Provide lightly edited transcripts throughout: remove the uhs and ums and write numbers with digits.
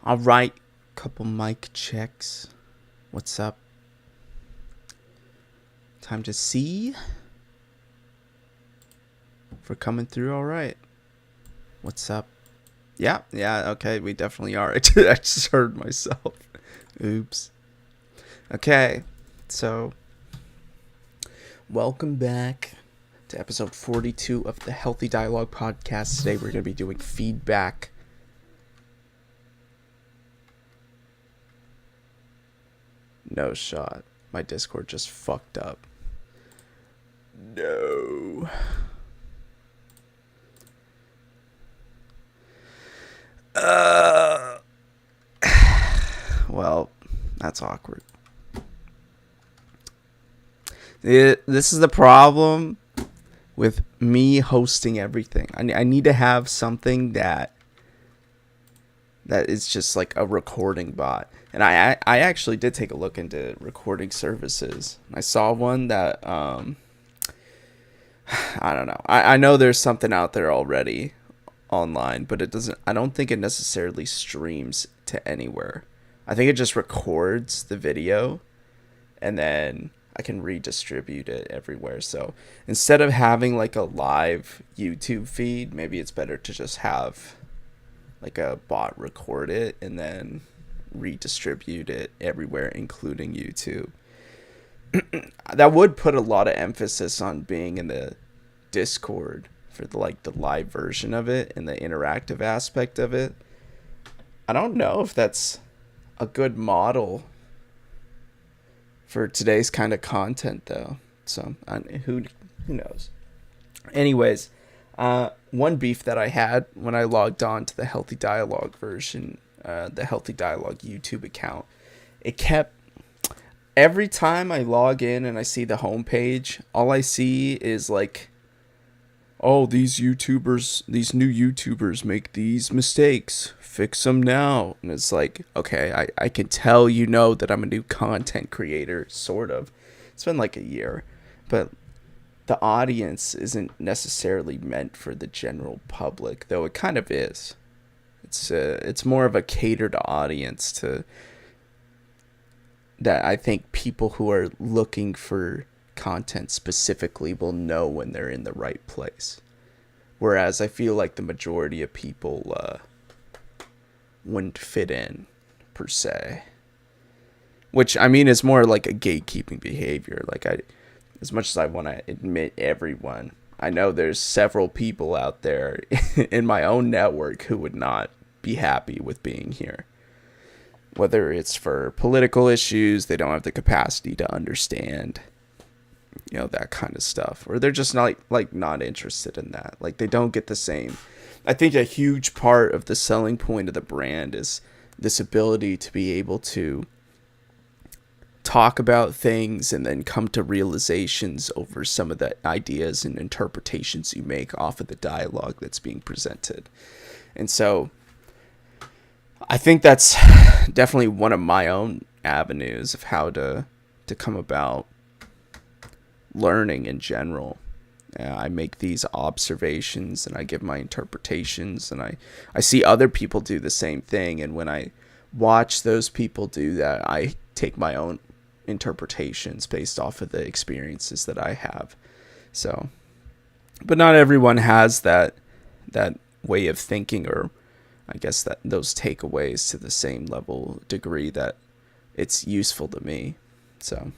All right, couple mic checks. What's up? Time to see if we're coming through. All right. What's up? Yeah, okay, we definitely are. I just heard myself. Oops. Okay, so welcome back to episode 42 of the Healthy Dialogue podcast. Today we're going to be doing feedback. No shot. My Discord just fucked up. No. Well, that's awkward. This is the problem with me hosting everything. I need to have something that is just like a recording bot. And I actually did take a look into recording services. I saw one that I don't know. I know there's something out there already online, but I don't think it necessarily streams to anywhere. I think it just records the video and then I can redistribute it everywhere. So instead of having like a live YouTube feed, maybe it's better to just have like a bot record it and then redistribute it everywhere, including YouTube. That would put a lot of emphasis on being in the Discord for the live version of it and the interactive aspect of it. I don't know if that's a good model for today's kind of content, though. So who knows? Anyways, one beef that I had when I logged on to the Healthy Dialogue version, the Healthy Dialogue YouTube account, it kept every time I log in and I see the homepage, all I see is like, oh, these new YouTubers make these mistakes. Fix them now. And it's like, okay, I can tell that I'm a new content creator, sort of. It's been like a year. But the audience isn't necessarily meant for the general public, though it kind of is. It's more of a catered audience to that. I think people who are looking for content specifically will know when they're in the right place. Whereas I feel like the majority of people wouldn't fit in, per se. Which, I mean, is more like a gatekeeping behavior. As much as I want to admit everyone, I know there's several people out there in my own network who would not be happy with being here. Whether it's for political issues, they don't have the capacity to understand, that kind of stuff, or they're just not not interested in that. Like, they don't get the same. I think a huge part of the selling point of the brand is this ability to be able to talk about things and then come to realizations over some of the ideas and interpretations you make off of the dialogue that's being presented. And so I think that's definitely one of my own avenues of how to come about learning in general. I make these observations and I give my interpretations, and I see other people do the same thing. And when I watch those people do that, I take my own interpretations based off of the experiences that I have. So, but not everyone has that way of thinking, or I guess that those takeaways to the same level degree that it's useful to me. So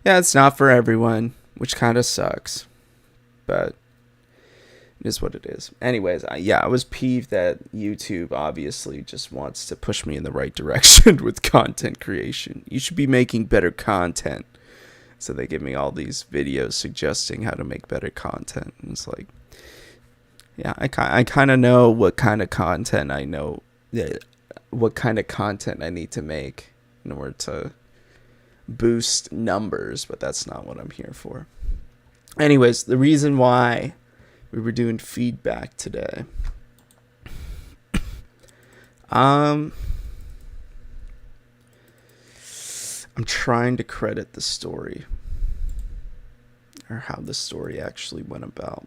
yeah, it's not for everyone, which kind of sucks, but it is what it is. Anyways, I was peeved that YouTube obviously just wants to push me in the right direction with content creation. You should be making better content. So they give me all these videos suggesting how to make better content. And it's like, yeah, I kind of know what kind of content I need to make in order to boost numbers, but that's not what I'm here for. Anyways, the reason why we were doing feedback today, I'm trying to credit the story, or how the story actually went about.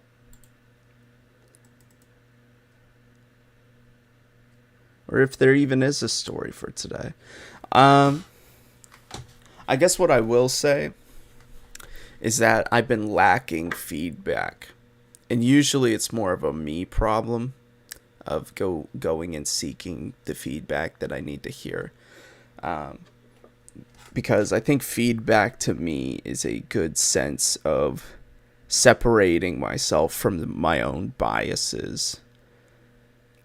or if there even is a story for today. I guess what I will say is that I've been lacking feedback, and usually it's more of a me problem of going and seeking the feedback that I need to hear. Because I think feedback to me is a good sense of separating myself from my own biases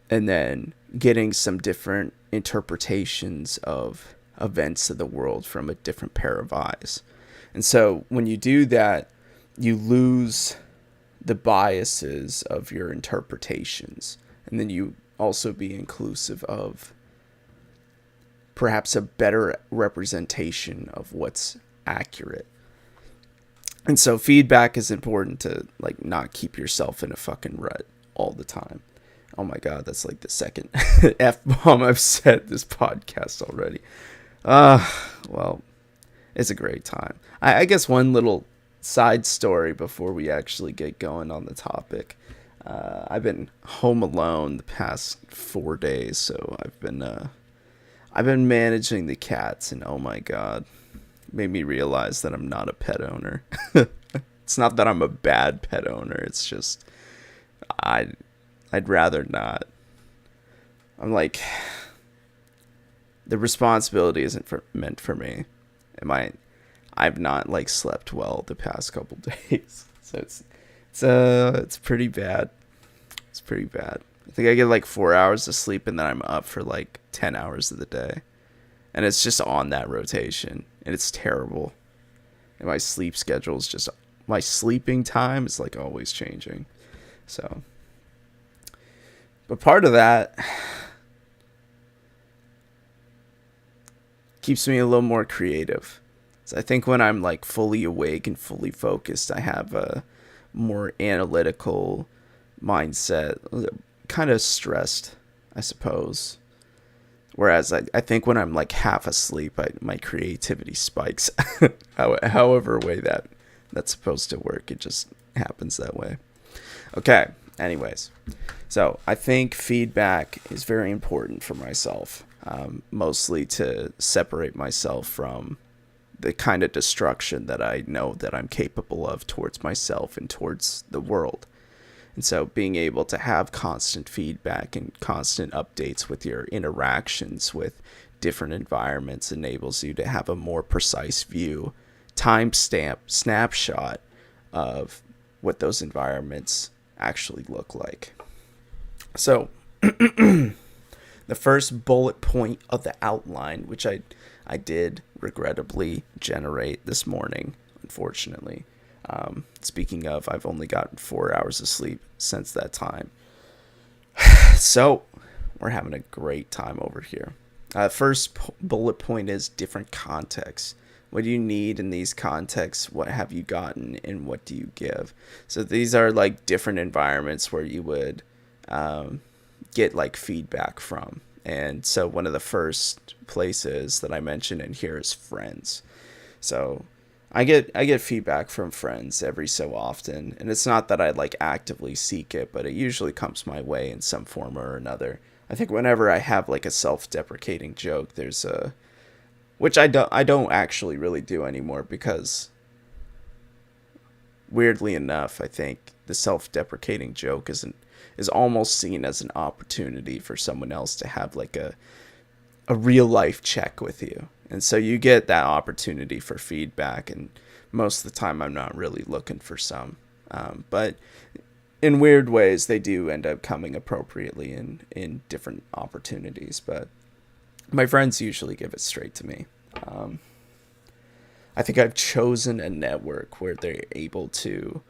and then getting some different interpretations of events of the world from a different pair of eyes. And so when you do that, you lose the biases of your interpretations, and then you also be inclusive of perhaps a better representation of what's accurate. And so feedback is important to like not keep yourself in a fucking rut all the time. Oh my god, that's like the second F-bomb I've said this podcast already. Well, it's a great time. I guess one little side story before we actually get going on the topic. I've been home alone the past 4 days, so I've been managing the cats, and oh my god, made me realize that I'm not a pet owner. It's not that I'm a bad pet owner. It's just I'd rather not. I'm like, the responsibility isn't meant for me. I've not like slept well the past couple days, so it's pretty bad. It's pretty bad. I think I get like 4 hours of sleep, and then I'm up for like 10 hours of the day, and it's just on that rotation, and it's terrible. And my sleep schedule is just, my sleeping time is like always changing. So, but part of that keeps me a little more creative. So I think when I'm like fully awake and fully focused, I have a more analytical mindset, kind of stressed, I suppose. Whereas I think when I'm like half asleep, my creativity spikes. However way that's supposed to work, it just happens that way. Okay, anyways. So I think feedback is very important for myself, mostly to separate myself from the kind of destruction that I know that I'm capable of towards myself and towards the world. And so being able to have constant feedback and constant updates with your interactions with different environments enables you to have a more precise view, snapshot of what those environments actually look like. So the first bullet point of the outline, which I did regrettably generate this morning, unfortunately. Speaking of, I've only gotten 4 hours of sleep since that time. So we're having a great time over here. First bullet point is different contexts. What do you need in these contexts? What have you gotten, and what do you give? So these are like different environments where you would get like feedback from. And so one of the first places that I mentioned in here is friends. So I get feedback from friends every so often, and it's not that I like actively seek it, but it usually comes my way in some form or another. I think whenever I have like a self-deprecating joke, there's a, which I don't actually really do anymore, because weirdly enough, I think the self-deprecating joke is almost seen as an opportunity for someone else to have like a real life check with you. And so you get that opportunity for feedback, and most of the time I'm not really looking for some. But in weird ways, they do end up coming appropriately in different opportunities. But my friends usually give it straight to me. I think I've chosen a network where they're able to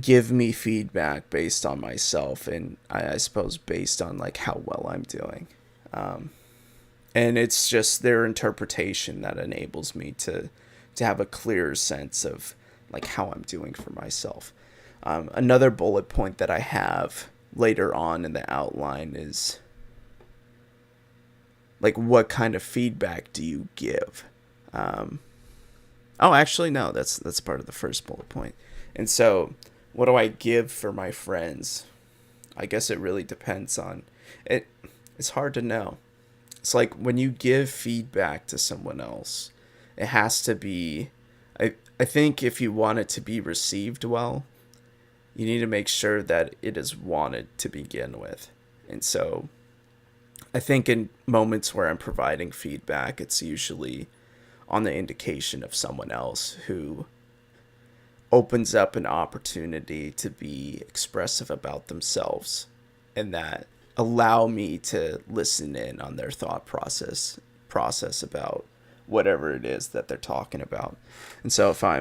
give me feedback based on myself, and I suppose based on like how well I'm doing. And it's just their interpretation that enables me to have a clearer sense of like how I'm doing for myself. Another bullet point that I have later on in the outline is like, what kind of feedback do you give? Actually, no, that's part of the first bullet point. And so what do I give for my friends? I guess it really depends on it. It's hard to know. It's like when you give feedback to someone else, it has to be, I think if you want it to be received well, you need to make sure that it is wanted to begin with. And so I think in moments where I'm providing feedback, it's usually on the indication of someone else who opens up an opportunity to be expressive about themselves, and that allow me to listen in on their thought process about whatever it is that they're talking about. And so if I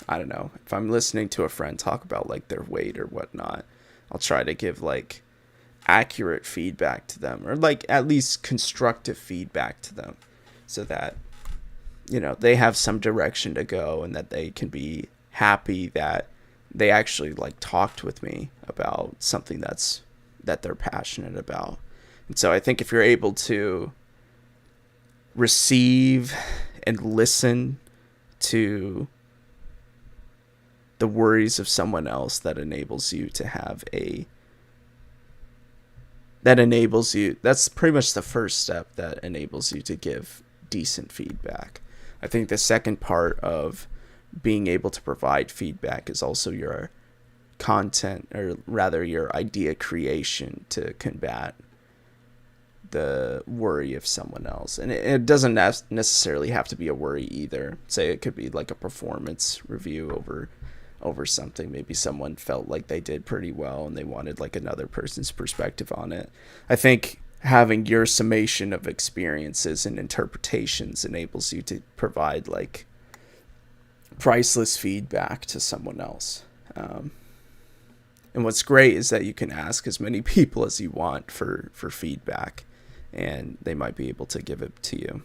don't know, if I'm listening to a friend talk about like their weight or whatnot, I'll try to give like accurate feedback to them, or like at least constructive feedback to them, so that they have some direction to go, and that they can be happy that they actually like talked with me about something that they're passionate about. And so I think if you're able to receive and listen to the worries of someone else, that enables you to have that's pretty much the first step that enables you to give decent feedback. I think the second part of being able to provide feedback is also your content, or rather your idea creation, to combat the worry of someone else. And it doesn't necessarily have to be a worry either. Say it could be like a performance review over something. Maybe someone felt like they did pretty well and they wanted like another person's perspective on it. I think having your summation of experiences and interpretations enables you to provide like priceless feedback to someone else. And what's great is that you can ask as many people as you want for feedback, and they might be able to give it to you,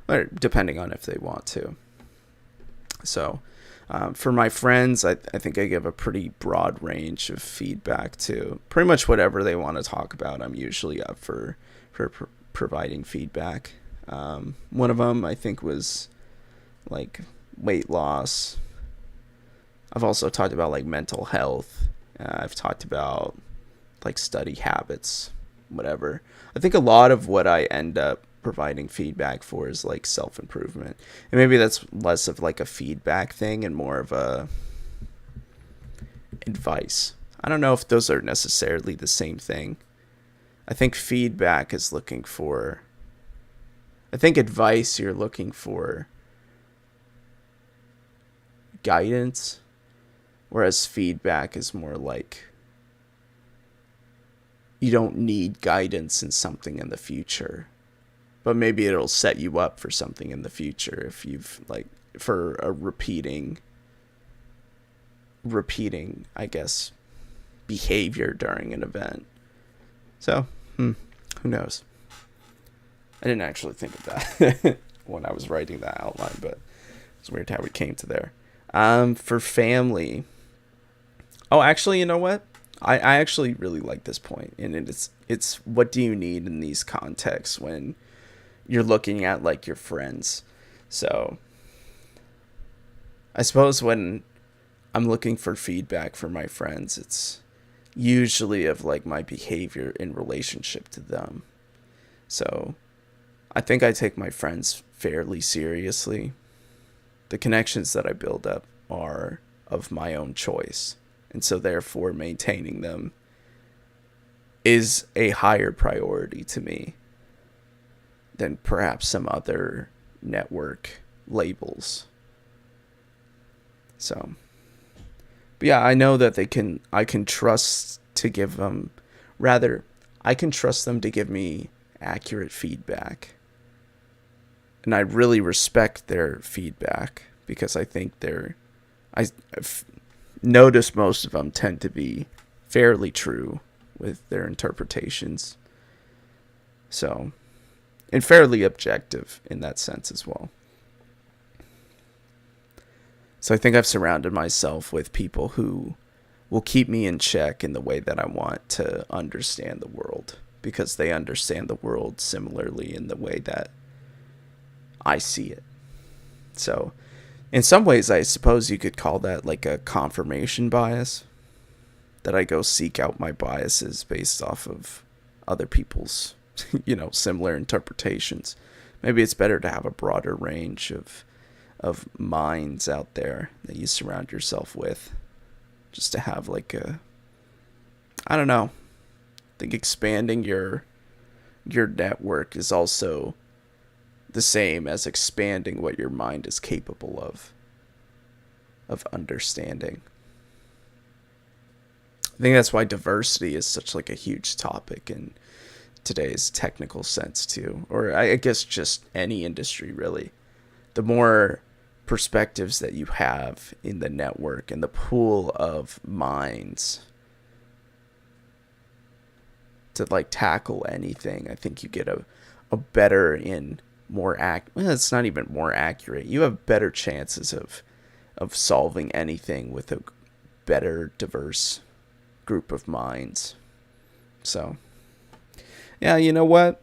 or depending on if they want to. So for my friends, I think I give a pretty broad range of feedback to pretty much whatever they want to talk about. I'm usually up for providing feedback. One of them I think was like weight loss. I've also talked about like mental health. I've talked about like study habits, whatever. I think a lot of what I end up providing feedback for is like self-improvement, and maybe that's less of like a feedback thing and more of a advice. I don't know if those are necessarily the same thing. I think feedback is looking for, I think advice, you're looking for guidance, whereas feedback is more like you don't need guidance in something in the future, but maybe it'll set you up for something in the future if you've like for a repeating, I guess, behavior during an event. So, who knows? I didn't actually think of that when I was writing that outline, but it's weird how we came to there. For family. Oh, actually, you know what? I actually really like this point, and it's what do you need in these contexts when you're looking at like your friends. So I suppose when I'm looking for feedback from my friends, it's usually of like my behavior in relationship to them. So I think I take my friends fairly seriously. The connections that I build up are of my own choice, and so therefore maintaining them is a higher priority to me than perhaps some other network labels. So, but yeah, I know that I can trust to give them, rather, I can trust them to give me accurate feedback. And I really respect their feedback because I think I've noticed most of them tend to be fairly true with their interpretations. So, and fairly objective in that sense as well. So I think I've surrounded myself with people who will keep me in check in the way that I want to understand the world, because they understand the world similarly in the way that I see it. So in some ways, I suppose you could call that like a confirmation bias, that I go seek out my biases based off of other people's, similar interpretations. Maybe it's better to have a broader range of minds out there that you surround yourself with, just to have like I don't know. I think expanding your network is also the same as expanding what your mind is capable of understanding. I think that's why diversity is such like a huge topic in today's technical sense too, or I guess just any industry really. The more perspectives that you have in the network and the pool of minds to like tackle anything, I think you get a better and more it's not even more accurate. You have better chances of solving anything with a better diverse group of minds. So, yeah, you know what?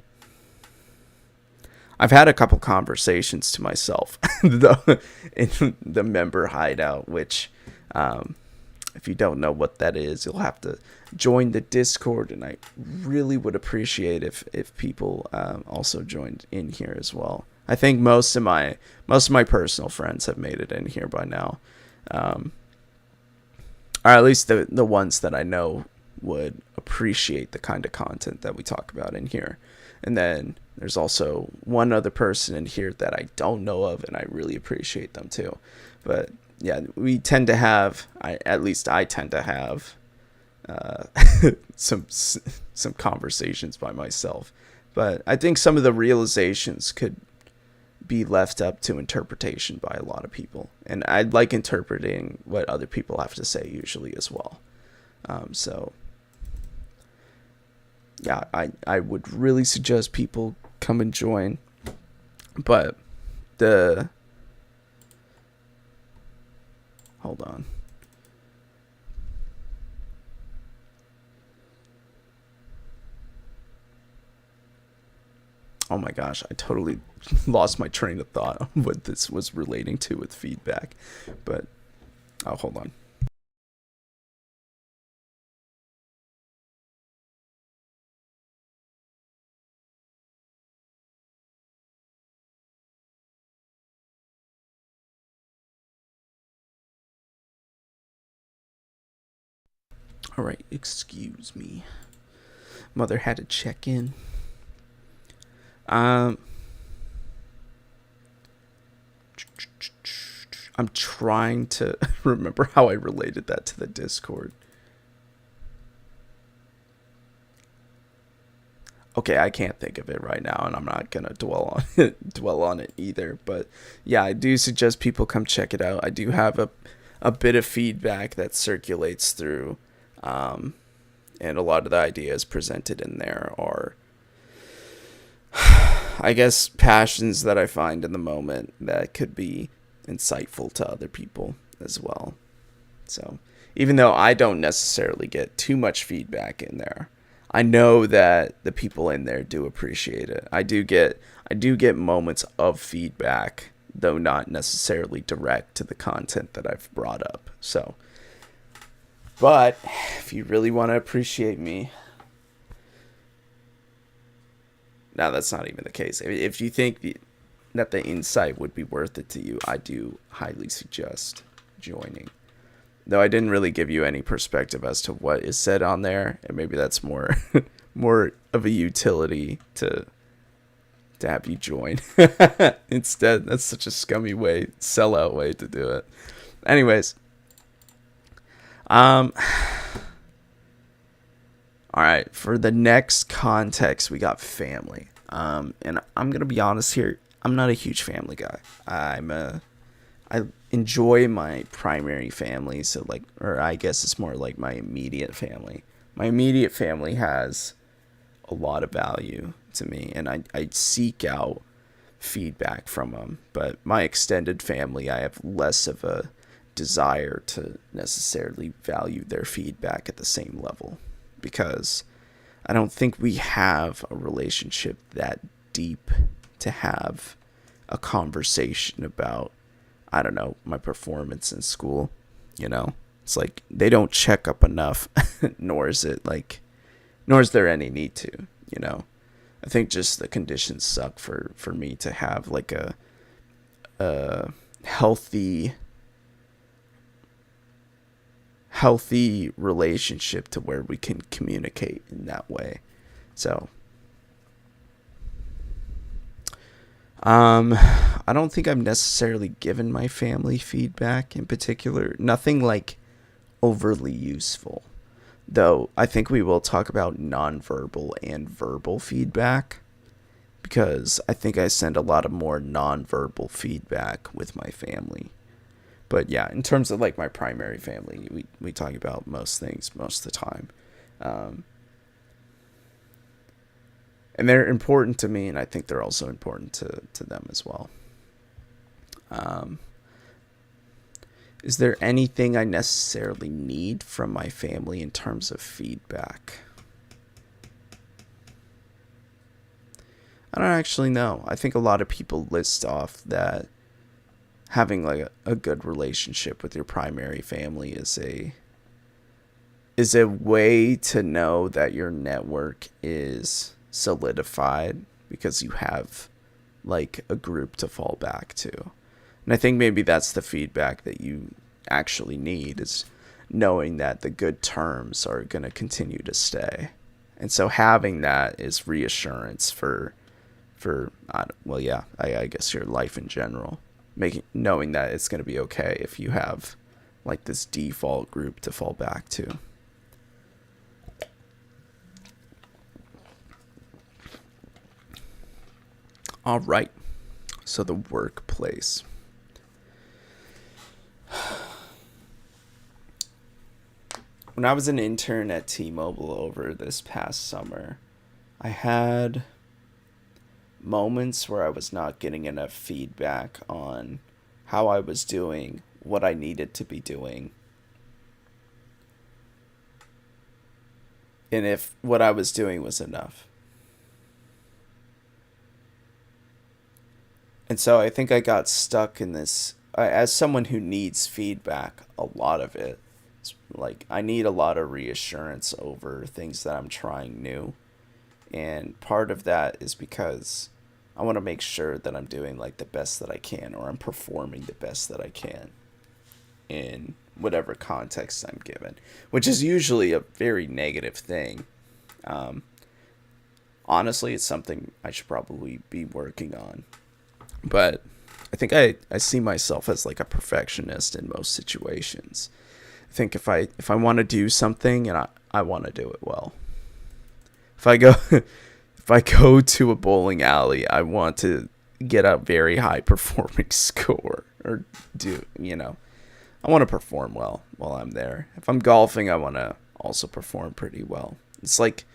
I've had a couple conversations to myself in the member hideout, which, if you don't know what that is, you'll have to join the Discord, and I really would appreciate if people also joined in here as well. I think most of my personal friends have made it in here by now, or at least the ones that I know would appreciate the kind of content that we talk about in here. And then there's also one other person in here that I don't know of, and I really appreciate them too. But yeah, we tend to have, at least I tend to have some conversations by myself. But I think some of the realizations could be left up to interpretation by a lot of people. And I like interpreting what other people have to say usually as well. So yeah, I would really suggest people come and join. But hold on. Oh my gosh, I totally lost my train of thought on what this was relating to with feedback. But, hold on. All right, excuse me. Mother had to check in. I'm trying to remember how I related that to the Discord. Okay, I can't think of it right now, and I'm not gonna dwell on it either. But yeah, I do suggest people come check it out. I do have a bit of feedback that circulates through, and a lot of the ideas presented in there are, I guess, passions that I find in the moment that could be insightful to other people as well. So even though I don't necessarily get too much feedback in there, I know that the people in there do appreciate it. I do get moments of feedback, though not necessarily direct to the content that I've brought up. So, but if you really want to appreciate me, now that's not even the case. If you think that the insight would be worth it to you, I do highly suggest joining. Though I didn't really give you any perspective as to what is said on there, and maybe that's more of a utility to have you join. Instead, that's such a scummy sellout way to do it. Anyways, all right, for the next context, we got family. And I'm gonna be honest here, I'm not a huge family guy. I enjoy my primary family, so or I guess it's more like my immediate family. My immediate family has a lot of value to me, and I seek out feedback from them. But my extended family, I have less of a desire to necessarily value their feedback at the same level, because I don't think we have a relationship that deep to have a conversation about, I don't know, my performance in school. It's like they don't check up enough, nor is there any need to. you know. I think just the conditions suck for me to have like a healthy relationship to where we can communicate in that way. So I don't think I've necessarily given my family feedback in particular. Nothing like overly useful. Though I think we will talk about nonverbal and verbal feedback, because I think I send a lot of more nonverbal feedback with my family. But yeah, in terms of like my primary family, we talk about most things most of the time. Um, and they're important to me, and I think they're also important to them as well. Um, is there anything I necessarily need from my family in terms of feedback? I don't actually know. I think a lot of people list off that having like a good relationship with your primary family is a way to know that your network is solidified because you have like a group to fall back to. And I think maybe that's the feedback that you actually need, is knowing that the good terms are going to continue to stay. And so having that is reassurance for I guess your life in general. Knowing that it's going to be okay if you have like this default group to fall back to. All right. So the workplace. When I was an intern at T-Mobile over this past summer, I had moments where I was not getting enough feedback on how I was doing, what I needed to be doing, and if what I was doing was enough. And so I think I got stuck in this, as someone who needs feedback, a lot of it. It's like I need a lot of reassurance over things that I'm trying new. And part of that is because I want to make sure that I'm doing like the best that I can, or I'm performing the best that I can in whatever context I'm given, which is usually a very negative thing. Um, Honestly, it's something I should probably be working on. But I think I see myself as like a perfectionist in most situations. I think if I want to do something and I want to do it well. If I go if I go to a bowling alley, I want to get a very high performing score, or I want to perform well while I'm there. If I'm golfing, I want to also perform pretty well. It's like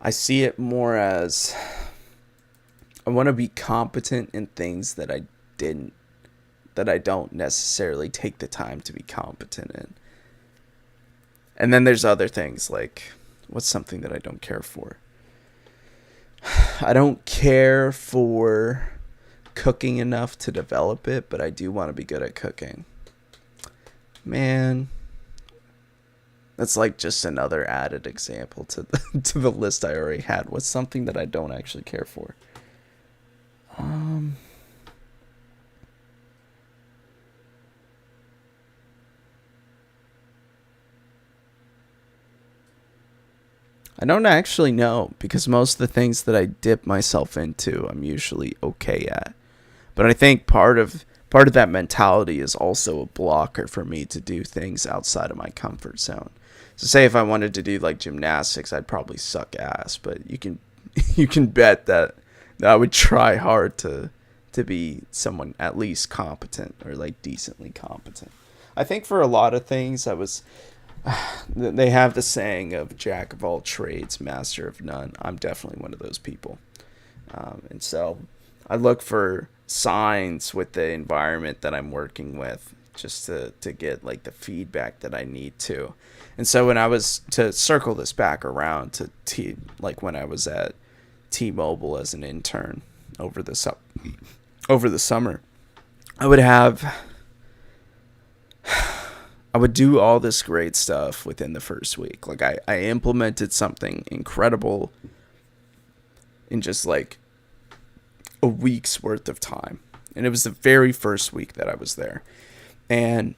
I see it more as I want to be competent in things that I don't necessarily take the time to be competent in. And then there's other things like, what's something that I don't care for? I don't care for cooking enough to develop it, but I do want to be good at cooking. Man, that's like just another added example to to the list I already had. What's something that I don't actually care for? I don't actually know, because most of the things that I dip myself into, I'm usually okay at. But I think part of that mentality is also a blocker for me to do things outside of my comfort zone. So say if I wanted to do like gymnastics, I'd probably suck ass, but you can you can bet that I would try hard to be someone at least competent, or like decently competent. I think for a lot of things they have the saying of jack of all trades, master of none. I'm definitely one of those people. And so I look for signs with the environment that I'm working with, just to get like the feedback that I need to. And so when I was to circle this back around to like when I was at T-Mobile as an intern over the summer, I would have I would do all this great stuff within the first week. Like I implemented something incredible in just like a week's worth of time. And it was the very first week that I was there. And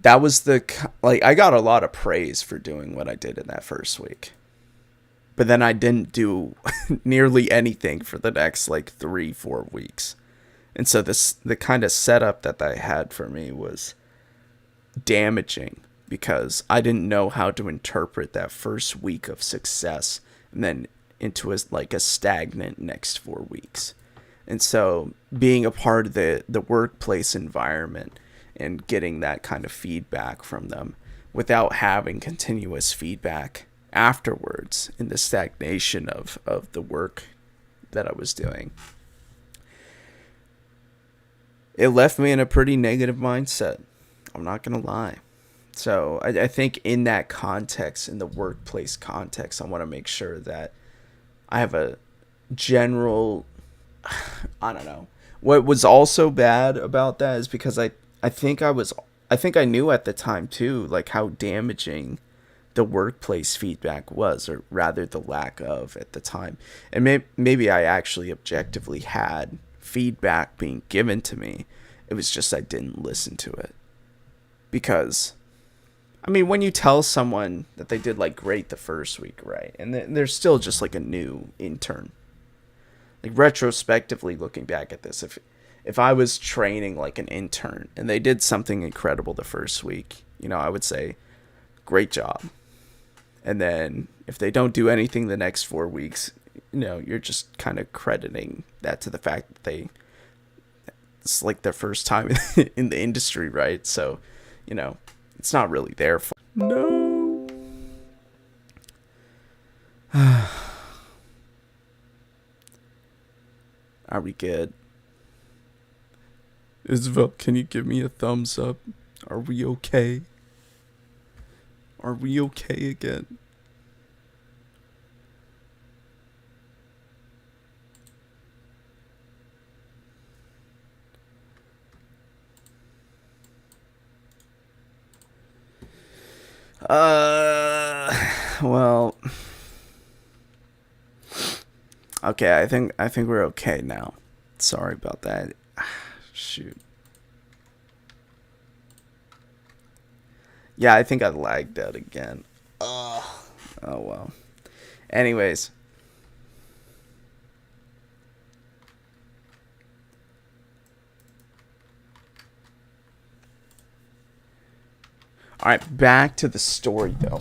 that was I got a lot of praise for doing what I did in that first week. But then I didn't do nearly anything for the next like 3-4 weeks. And so the kind of setup that I had for me was damaging because I didn't know how to interpret that first week of success and then into a stagnant next 4 weeks. And so being a part of the workplace environment and getting that kind of feedback from them without having continuous feedback afterwards in the stagnation of the work that I was doing, it left me in a pretty negative mindset. I'm not going to lie. So I think in that context, in the workplace context, I want to make sure that I have a general, I don't know. What was also bad about that is because I think I knew at the time too, like how damaging the workplace feedback was, or rather the lack of at the time. And maybe I actually objectively had feedback being given to me. It was just I didn't listen to it. Because, I mean, when you tell someone that they did like great the first week, right? And they're still just like a new intern. Like retrospectively looking back at this, if I was training like an intern and they did something incredible the first week, I would say, great job. And then if they don't do anything the next 4 weeks, you're just kind of crediting that to the fact that it's like their first time in the industry, right? So, it's not really their fault. No. Are we good? Isabel, can you give me a thumbs up? Are we okay? Are we okay again? Well, okay, I think we're okay now. Sorry about that. Shoot. Yeah, I think I lagged out again. Oh well. Anyways. All right, back to the story though.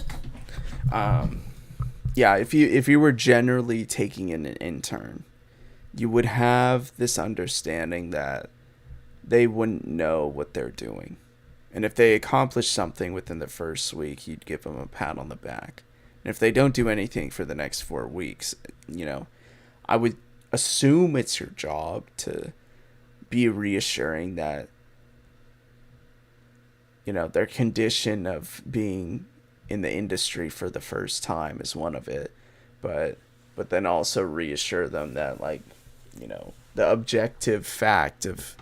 Yeah, if you were generally taking in an intern, you would have this understanding that they wouldn't know what they're doing. And if they accomplish something within the first week, you'd give them a pat on the back. And if they don't do anything for the next 4 weeks, I would assume it's your job to be reassuring that, their condition of being in the industry for the first time is one of it. But then also reassure them that, like, the objective fact of,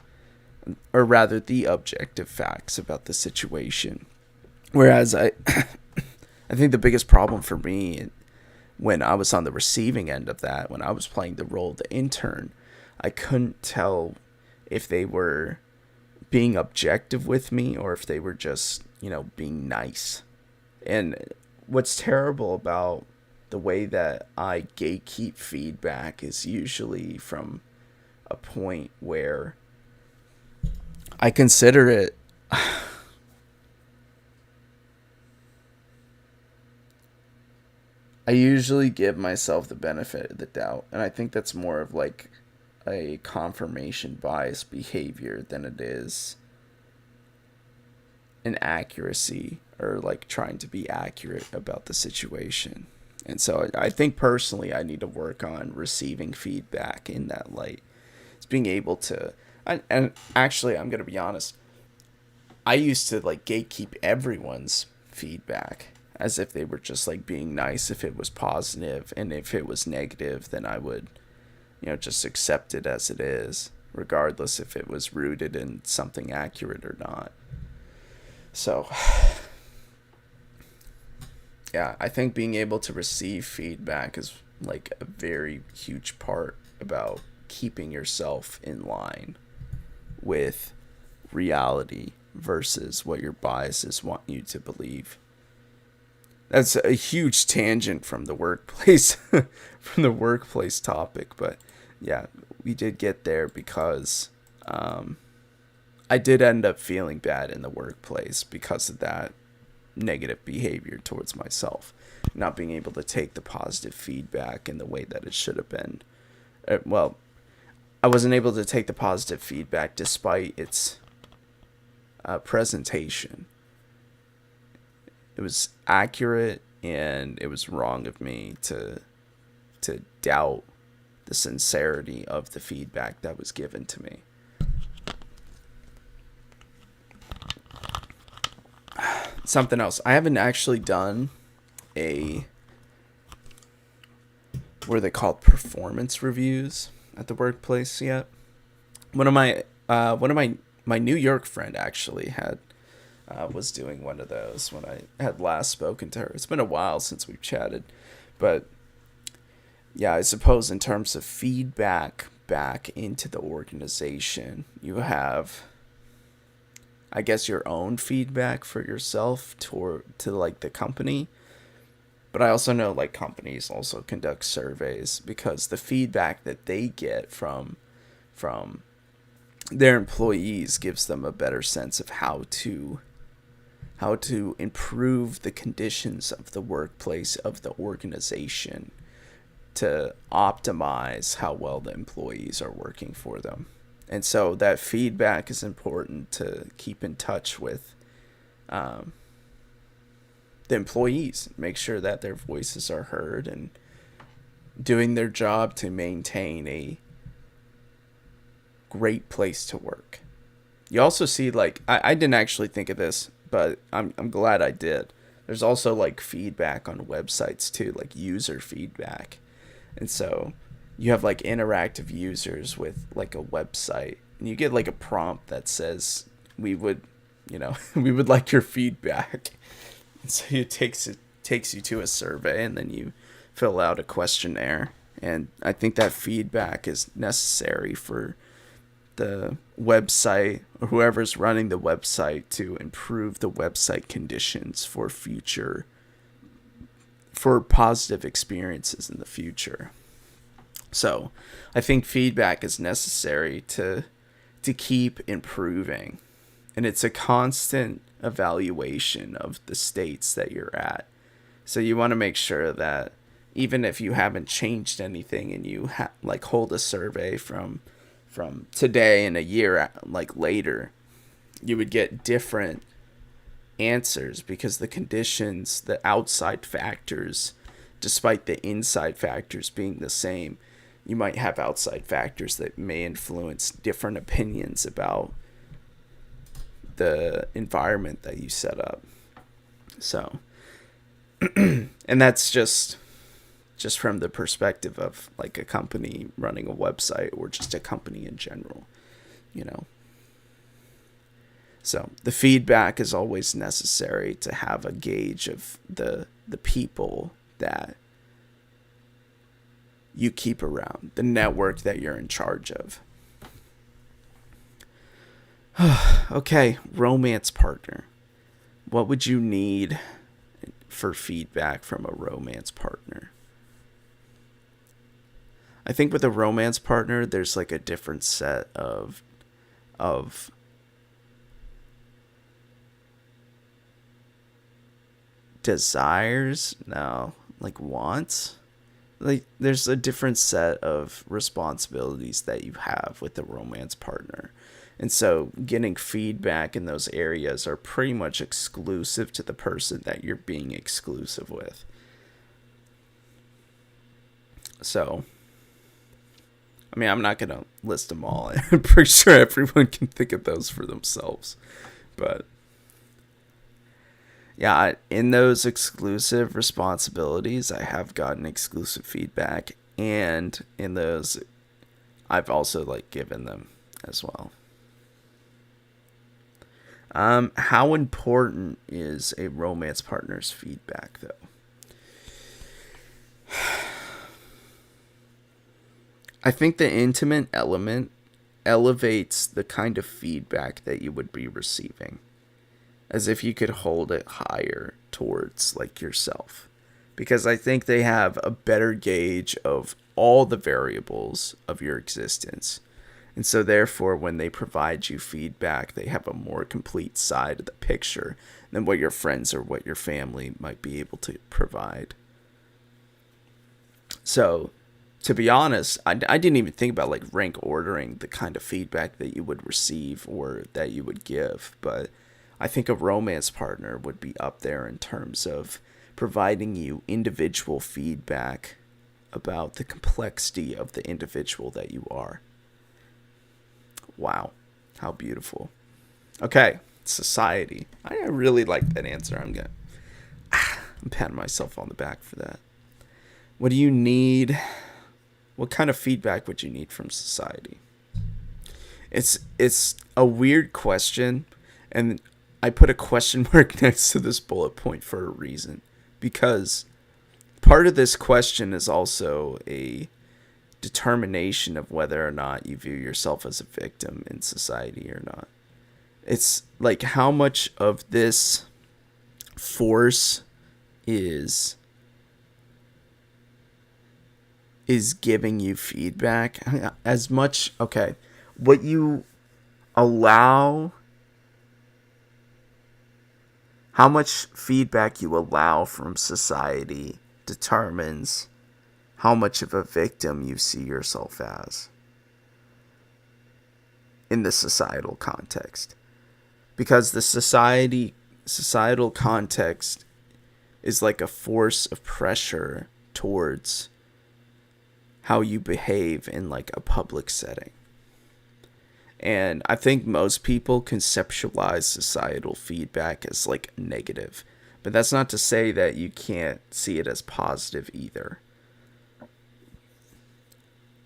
or rather the objective facts about the situation. Whereas I think the biggest problem for me when I was on the receiving end of that, when I was playing the role of the intern, I couldn't tell if they were being objective with me or if they were just, being nice. And what's terrible about the way that I gatekeep feedback is usually from a point where I consider it I usually give myself the benefit of the doubt, and I think that's more of like a confirmation bias behavior than it is an accuracy or like trying to be accurate about the situation. And so I think personally I need to work on receiving feedback in that light. It's being able to, and actually I'm going to be honest, I used to like gatekeep everyone's feedback as if they were just like being nice if it was positive, and if it was negative then I would, just accept it as it is, regardless if it was rooted in something accurate or not. So, yeah, I think being able to receive feedback is like a very huge part about keeping yourself in line with reality versus what your biases want you to believe. That's a huge tangent from the workplace from the workplace topic, but yeah, we did get there because I did end up feeling bad in the workplace because of that negative behavior towards myself, not being able to take the positive feedback in the way that it should have been. Well, I wasn't able to take the positive feedback despite its presentation. It was accurate, and it was wrong of me to doubt the sincerity of the feedback that was given to me. Something else. I haven't actually done what are they called, performance reviews at the workplace yet. One of my New York friend actually had was doing one of those when I had last spoken to her. It's been a while since we've chatted, but yeah, I suppose in terms of feedback back into the organization, you have, I guess, your own feedback for yourself to like the company. But I also know like companies also conduct surveys because the feedback that they get from their employees gives them a better sense of how to improve the conditions of the workplace, of the organization, to optimize how well the employees are working for them. And so that feedback is important to keep in touch with the employees, make sure that their voices are heard and doing their job to maintain a great place to work. You also see, like, I didn't actually think of this, but I'm glad I did. There's also like feedback on websites too, like user feedback. And so you have like interactive users with like a website, and you get like a prompt that says, we would we would like your feedback. And so it takes you to a survey, and then you fill out a questionnaire. And I think that feedback is necessary for the website or whoever's running the website to improve the website conditions for positive experiences in the future. So I think feedback is necessary to keep improving, and it's a constant evaluation of the states that you're at. So you want to make sure that even if you haven't changed anything and you hold a survey from today and a year like later, you would get different answers because the conditions, the outside factors, despite the inside factors being the same, you might have outside factors that may influence different opinions about the environment that you set up. So, and that's just from the perspective of like a company running a website or just a company in general, So the feedback is always necessary to have a gauge of the people that you keep around, the network that you're in charge of. Okay, romance partner. What would you need for feedback from a romance partner? I think with a romance partner, there's like a different set of desires. No, like wants. Like there's a different set of responsibilities that you have with a romance partner. And so getting feedback in those areas are pretty much exclusive to the person that you're being exclusive with. So, I mean, I'm not going to list them all. I'm pretty sure everyone can think of those for themselves. But, yeah, in those exclusive responsibilities, I have gotten exclusive feedback. And in those, I've also, given them as well. How important is a romance partner's feedback, though? I think the intimate element elevates the kind of feedback that you would be receiving, as if you could hold it higher towards like yourself, because I think they have a better gauge of all the variables of your existence. And so therefore when they provide you feedback, they have a more complete side of the picture than what your friends or what your family might be able to provide. So to be honest, I didn't even think about like rank ordering the kind of feedback that you would receive or that you would give, but I think a romance partner would be up there in terms of providing you individual feedback about the complexity of the individual that you are. Wow, how beautiful. Okay, society. I really like that answer. I'm patting myself on the back for that. What do you need? What kind of feedback would you need from society? It's a weird question, and I put a question mark next to this bullet point for a reason, because part of this question is also a determination of whether or not you view yourself as a victim in society or not. It's like how much of this force is giving you feedback as much. Okay, what you allow, how much feedback you allow from society determines how much of a victim you see yourself as in the societal context. Because the societal context is like a force of pressure towards how you behave in like a public setting. And I think most people conceptualize societal feedback as like negative. But that's not to say that you can't see it as positive either.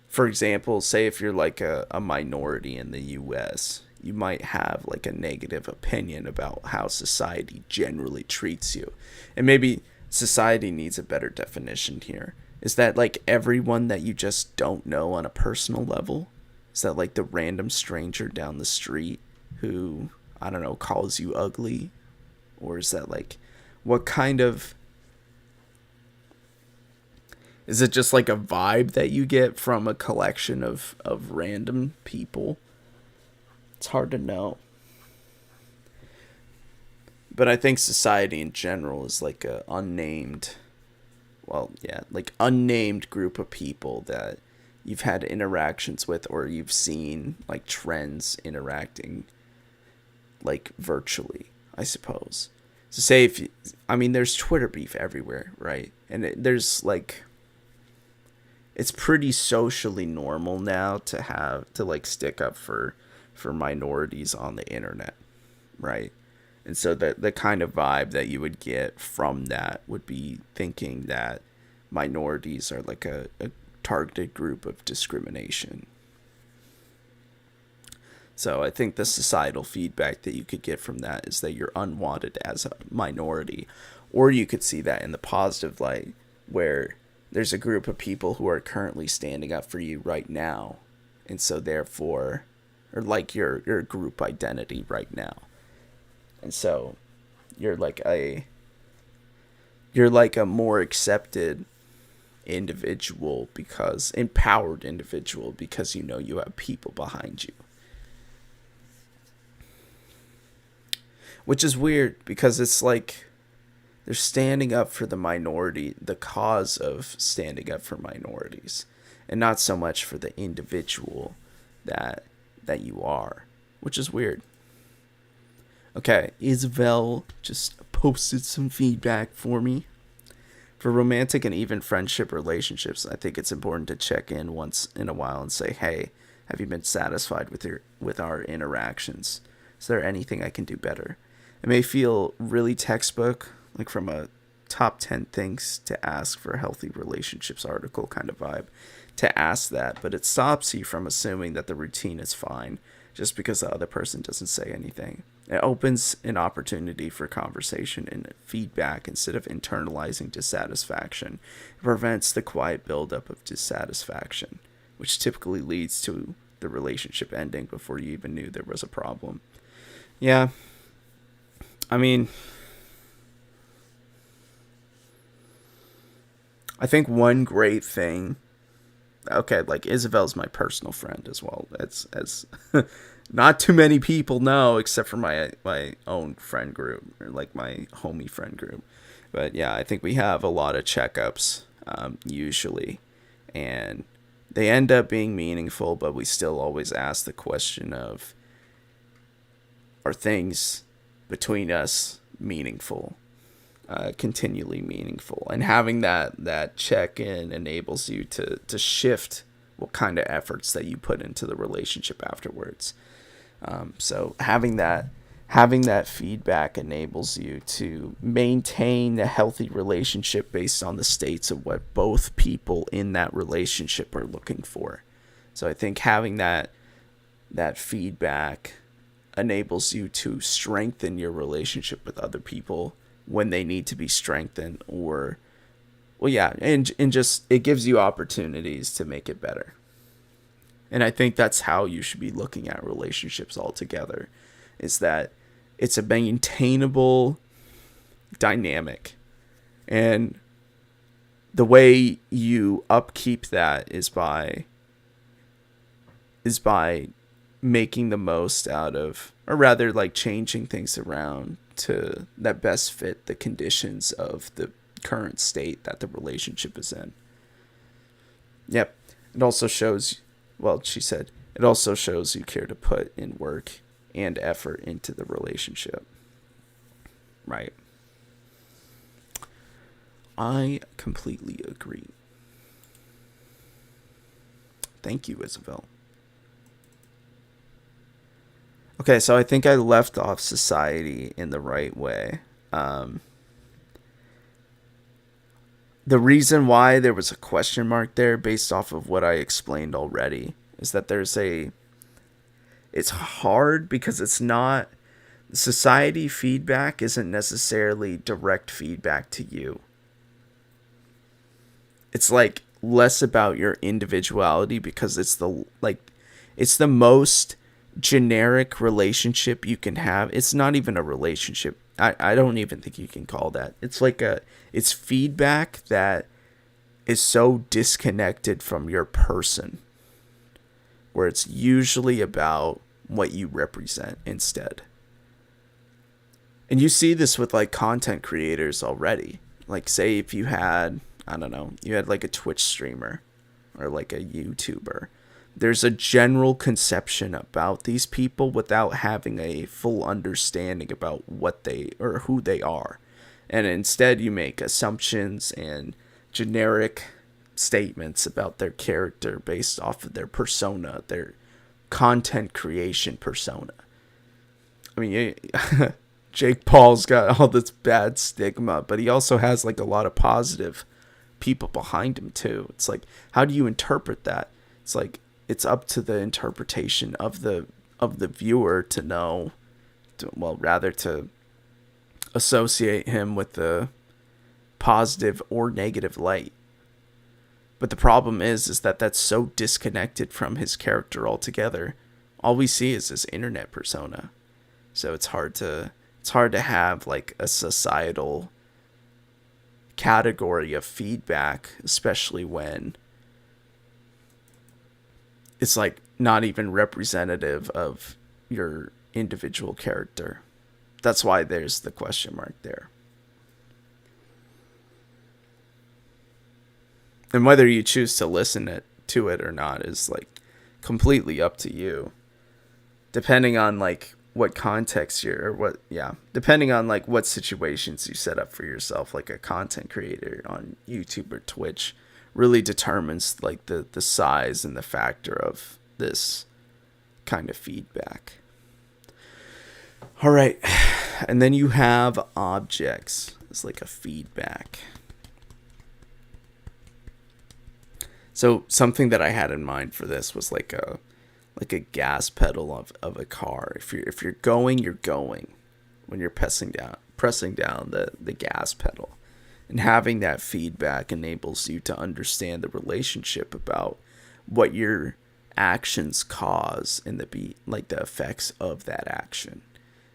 For example, say if you're like a minority in the US, you might have like a negative opinion about how society generally treats you. And maybe society needs a better definition here. Is that like everyone that you just don't know on a personal level? Is that like the random stranger down the street who, I don't know, calls you ugly? Or is that like, what kind of, is it just like a vibe that you get from a collection of random people? It's hard to know. But I think society in general is like a unnamed group of people that you've had interactions with, or you've seen like trends interacting like virtually, I suppose. So say there's Twitter beef everywhere, right? And there's like, it's pretty socially normal now to like stick up for minorities on the internet, right? And so the kind of vibe that you would get from that would be thinking that minorities are like a targeted group of discrimination. So I think the societal feedback that you could get from that is that you're unwanted as a minority. Or you could see that in the positive light, where there's a group of people who are currently standing up for you right now. And so therefore, or like your group identity right now. And so you're like a more accepted individual, empowered individual, because you know you have people behind you. Which is weird, because it's like they're standing up for the minority, the cause of standing up for minorities, and not so much for the individual that you are, which is weird. Okay, Isabel just posted some feedback for me. For romantic and even friendship relationships, I think it's important to check in once in a while and say, hey, have you been satisfied with our interactions? Is there anything I can do better? It may feel really textbook, like from a top 10 things to ask for a healthy relationships article kind of vibe, to ask that, but it stops you from assuming that the routine is fine just because the other person doesn't say anything. It opens an opportunity for conversation and feedback instead of internalizing dissatisfaction. It prevents the quiet buildup of dissatisfaction, which typically leads to the relationship ending before you even knew there was a problem. Yeah. I mean, I think one great thing, okay, like Isabel's my personal friend as well. It's as not too many people know except for my own friend group, or like my homie friend group. But yeah, I think we have a lot of checkups usually, and they end up being meaningful, but we still always ask the question of, are things between us meaningful, continually meaningful? And having that check in enables you to shift what kind of efforts that you put into the relationship afterwards. So having that feedback enables you to maintain a healthy relationship based on the states of what both people in that relationship are looking for. So I think having that feedback enables you to strengthen your relationship with other people when they need to be strengthened, or well, yeah, and just it gives you opportunities to make it better. And I think that's how you should be looking at relationships altogether, is that it's a maintainable dynamic. And the way you upkeep that is by making the most out of, or rather like changing things around to that best fit the conditions of the current state that the relationship is in. Yep. It also shows, well, she said, it also shows you care to put in work and effort into the relationship. Right. I completely agree. Thank you, Isabel. Okay, so I think I left off society in the right way. The reason why there was a question mark there, based off of what I explained already, is that it's hard because it's not, society feedback isn't necessarily direct feedback to you. It's like less about your individuality, because it's the most generic relationship you can have. It's not even a relationship. I don't even think you can call that. It's feedback that is so disconnected from your person, where it's usually about what you represent instead. And you see this with like content creators already. Like, say if you had, I don't know, you had like a Twitch streamer or like a YouTuber. There's a general conception about these people without having a full understanding about what they or who they are. And instead you make assumptions and generic statements about their character based off of their persona, their content creation persona. I mean, Jake Paul's got all this bad stigma, but he also has like a lot of positive people behind him too. It's like, how do you interpret that? It's like, it's up to the interpretation of the viewer to know, to associate him with the positive or negative light. But the problem is that that's so disconnected from his character altogether. All we see is his internet persona. So it's hard to have like a societal category of feedback, especially when it's like not even representative of your individual character. That's why there's the question mark there. And whether you choose to listen to it or not is like completely up to you. Depending on like what context depending on like what situations you set up for yourself, like a content creator on YouTube or Twitch really determines like the size and the factor of this kind of feedback. All right. And then you have objects as like a feedback. So something that I had in mind for this was like like a gas pedal of a car. If you're going, you're going when you're pressing down the gas pedal. And having that feedback enables you to understand the relationship about what your actions cause and the effects of that action.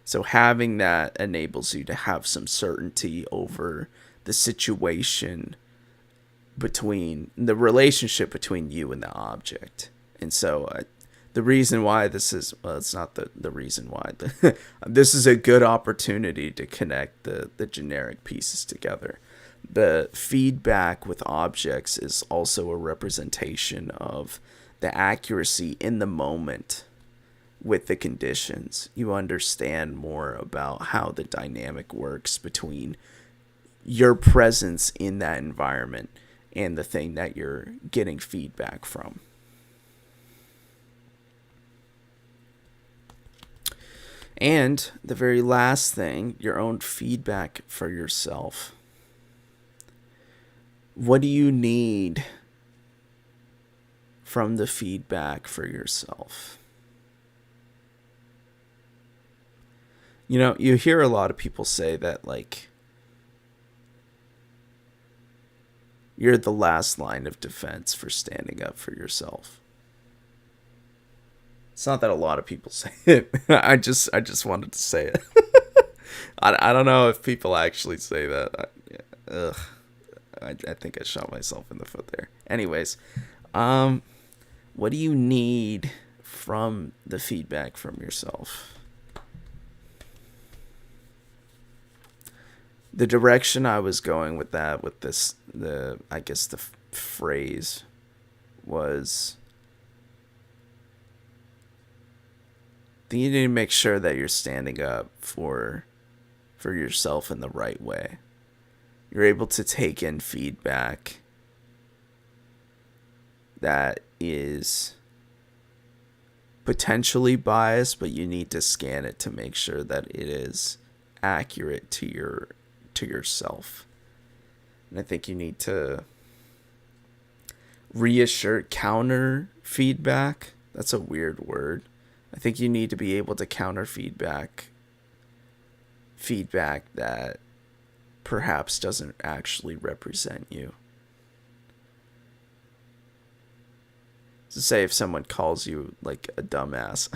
So having that enables you to have some certainty over the situation between the relationship between you and the object. And so the reason why this is, well, it's not the reason why. This is a good opportunity to connect the generic pieces together. The feedback with objects is also a representation of the accuracy in the moment with the conditions. You understand more about how the dynamic works between your presence in that environment and the thing that you're getting feedback from. And the very last thing, your own feedback for yourself. What do you need from the feedback for yourself? You know, you hear a lot of people say that, like, you're the last line of defense for standing up for yourself. It's not that a lot of people say it. I just wanted to say it. I don't know if people actually say that. I think I shot myself in the foot there. Anyways, what do you need from the feedback from yourself? The direction I was going with that, with this, the phrase was, you need to make sure that you're standing up for yourself in the right way. You're able to take in feedback that is potentially biased, but you need to scan it to make sure that it is accurate to yourself. And I think you need to counter feedback. That's a weird word. I think you need to be able to counter feedback that perhaps doesn't actually represent you. So say if someone calls you like a dumbass,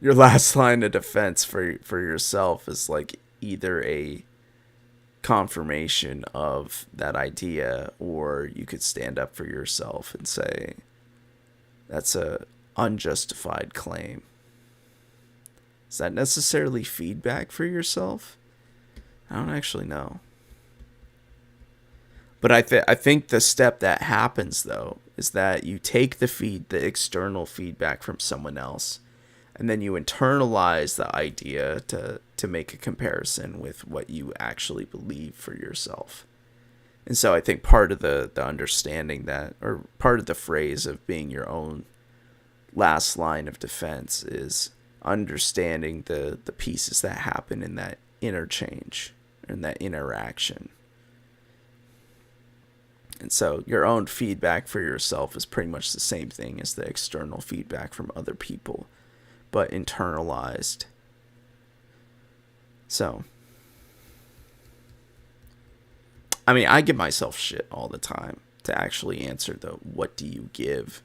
your last line of defense for yourself is like either a confirmation of that idea, or you could stand up for yourself and say that's a unjustified claim. Is that necessarily feedback for yourself? I don't actually know. But I think the step that happens, though, is that you take the external feedback from someone else, and then you internalize the idea to make a comparison with what you actually believe for yourself. And so I think part of the understanding that, or part of the phrase of being your own last line of defense, is understanding the pieces that happen in that interchange, in that interaction. And so your own feedback for yourself is pretty much the same thing as the external feedback from other people, but internalized. So, I mean, I give myself shit all the time to actually answer the what do you give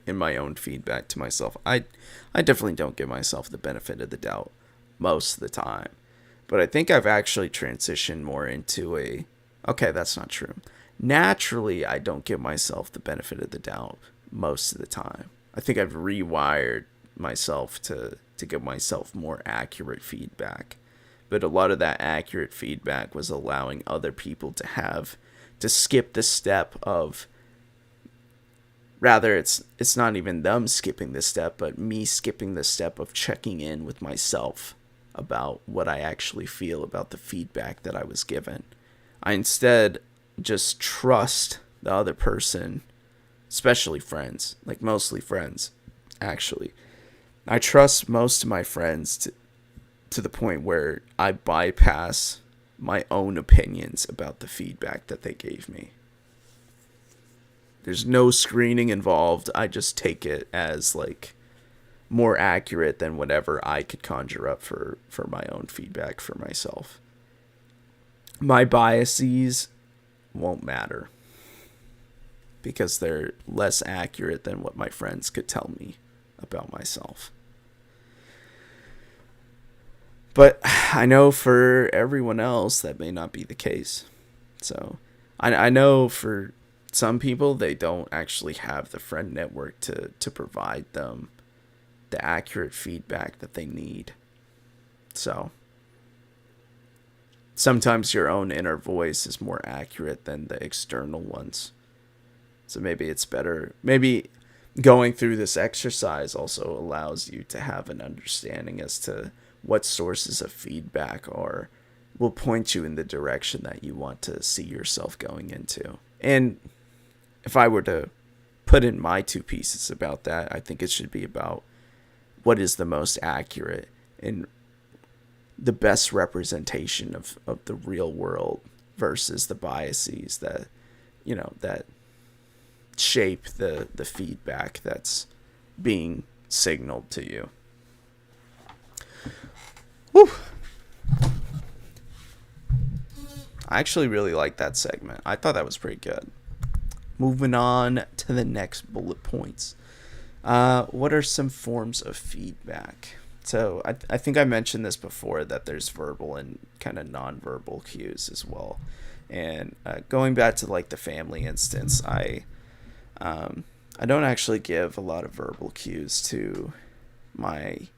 in my own feedback to myself. I definitely don't give myself the benefit of the doubt most of the time. But I think I've actually transitioned more into okay, that's not true. Naturally, I don't give myself the benefit of the doubt most of the time. I think I've rewired myself to give myself more accurate feedback. But a lot of that accurate feedback was allowing other people to skip the step of, rather it's not even them skipping the step, but me skipping the step of checking in with myself about what I actually feel about the feedback that I was given. I instead just trust the other person, especially friends, like mostly friends, actually. I trust most of my friends to the point where I bypass my own opinions about the feedback that they gave me. There's no screening involved. I just take it as like more accurate than whatever I could conjure up for my own feedback for myself. My biases won't matter because they're less accurate than what my friends could tell me about myself. But I know for everyone else that may not be the case. So I know for some people they don't actually have the friend network to provide them the accurate feedback that they need. So sometimes your own inner voice is more accurate than the external ones. So maybe it's better. Maybe going through this exercise also allows you to have an understanding as to what sources of feedback will point you in the direction that you want to see yourself going into. And if I were to put in my 2 pieces about that, I think it should be about what is the most accurate and the best representation of the real world versus the biases that, that shape the feedback that's being signaled to you. Whew. I actually really like that segment. I thought that was pretty good. Moving on to the next bullet points. What are some forms of feedback? So I think I mentioned this before, that there's verbal and kind of nonverbal cues as well. And going back to like the family instance, I don't actually give a lot of verbal cues to my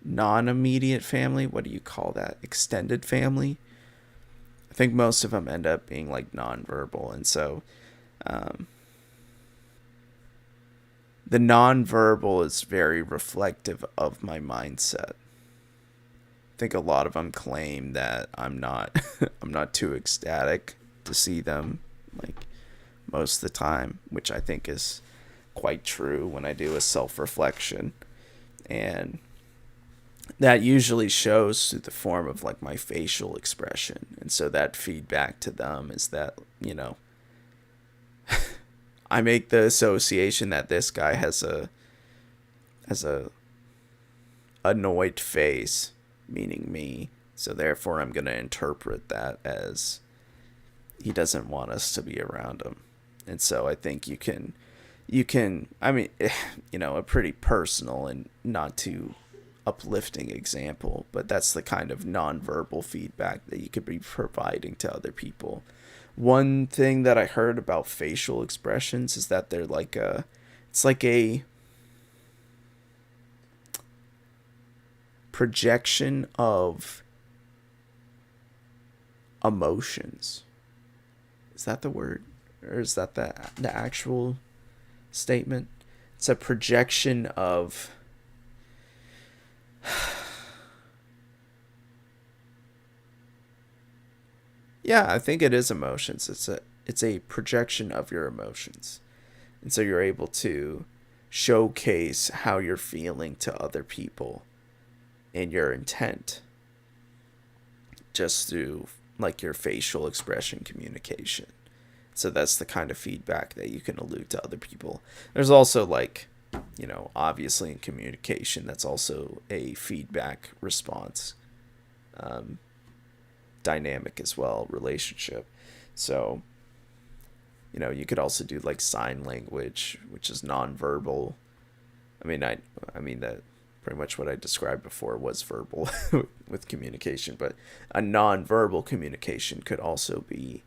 non-immediate family. What do you call that? Extended family. I think most of them end up being like nonverbal, and so the nonverbal is very reflective of my mindset. I think a lot of them claim that I'm not I'm not too ecstatic to see them like most of the time, which I think is quite true when I do a self-reflection. And that usually shows through the form of like my facial expression. And so that feedback to them is that, I make the association that this guy has a annoyed face, meaning me. So therefore I'm going to interpret that as he doesn't want us to be around him. And so I think you can, I mean, a pretty personal and not too uplifting example, but that's the kind of nonverbal feedback that you could be providing to other people. One thing that I heard about facial expressions is that they're like it's like a projection of emotions. Is that the word? Or is that the actual statement? It's a projection of yeah, I think it is emotions. It's a projection of your emotions. And so you're able to showcase how you're feeling to other people and your intent just through like your facial expression communication. So that's the kind of feedback that you can allude to other people. There's also like, obviously in communication, that's also a feedback response dynamic as well, relationship. So, you could also do like sign language, which is nonverbal. I mean that pretty much what I described before was verbal with communication, but a nonverbal communication could also be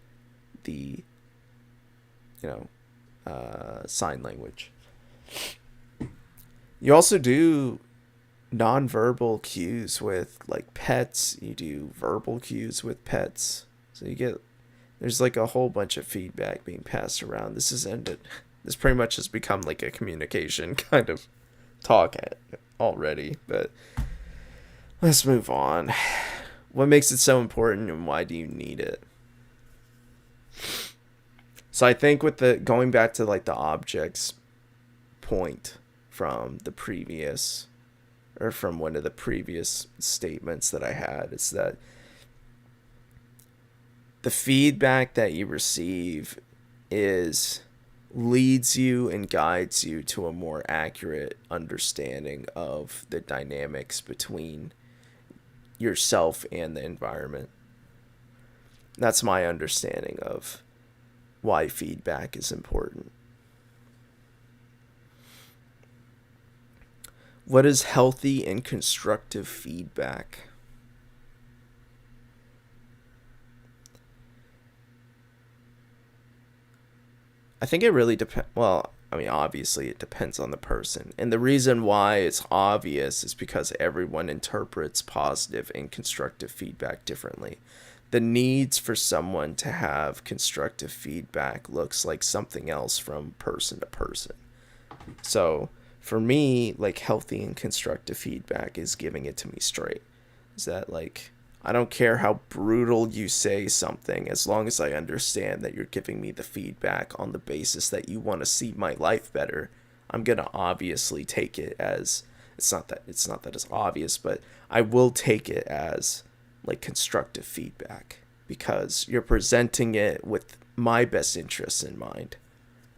the sign language. You also do nonverbal cues with like pets. You do verbal cues with pets. So there's like a whole bunch of feedback being passed around. This pretty much has become like a communication kind of talk already, but let's move on. What makes it so important and why do you need it? So I think with going back to like the objects point from the previous, or from one of the previous statements that I had, is that the feedback that you receive leads you and guides you to a more accurate understanding of the dynamics between yourself and the environment. That's my understanding of why feedback is important. What is healthy and constructive feedback? I think it really depends. Well, I mean, obviously, it depends on the person. And the reason why it's obvious is because everyone interprets positive and constructive feedback differently. The needs for someone to have constructive feedback looks like something else from person to person. So, for me, like, healthy and constructive feedback is giving it to me straight. Is that, like, I don't care how brutal you say something, as long as I understand that you're giving me the feedback on the basis that you want to see my life better. I'm gonna obviously take it as it's not that it's obvious, but I will take it as like constructive feedback because you're presenting it with my best interests in mind,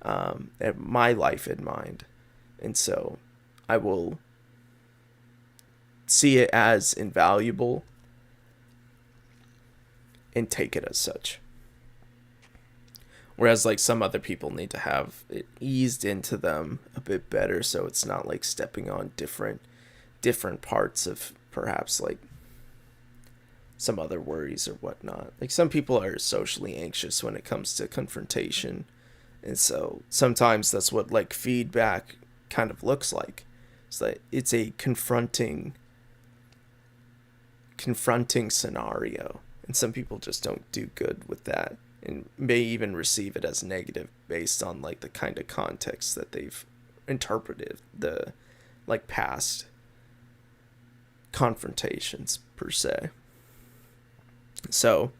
and my life in mind, and so I will see it as invaluable and take it as such. Whereas like some other people need to have it eased into them a bit better so it's not like stepping on different parts of perhaps like some other worries or whatnot. Like some people are socially anxious when it comes to confrontation. And so sometimes that's what like feedback kind of looks like. It's like it's a confronting scenario. And some people just don't do good with that and may even receive it as negative based on like the kind of context that they've interpreted the like past confrontations per se. So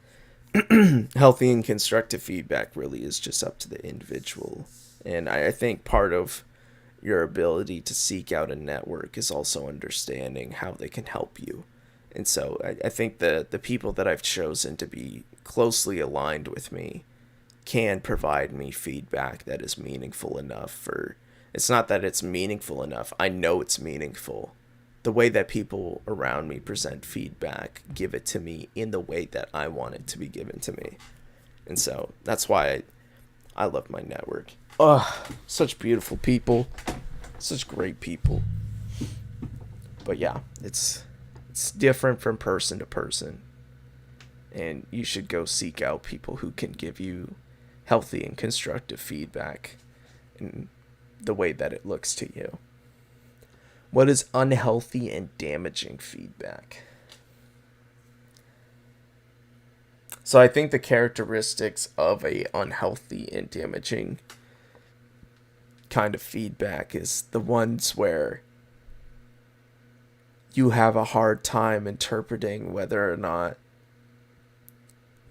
healthy and constructive feedback really is just up to the individual. And I think part of your ability to seek out a network is also understanding how they can help you. And so I think the people that I've chosen to be closely aligned with me can provide me feedback that is meaningful enough for... It's not that it's meaningful enough. I know it's meaningful. The way that people around me present feedback give it to me in the way that I want it to be given to me. And so that's why I love my network. Oh, such beautiful people. Such great people. But yeah, it's different from person to person. And you should go seek out people who can give you healthy and constructive feedback in the way that it looks to you. What is unhealthy and damaging feedback? So I think the characteristics of a unhealthy and damaging kind of feedback is the ones where you have a hard time interpreting whether or not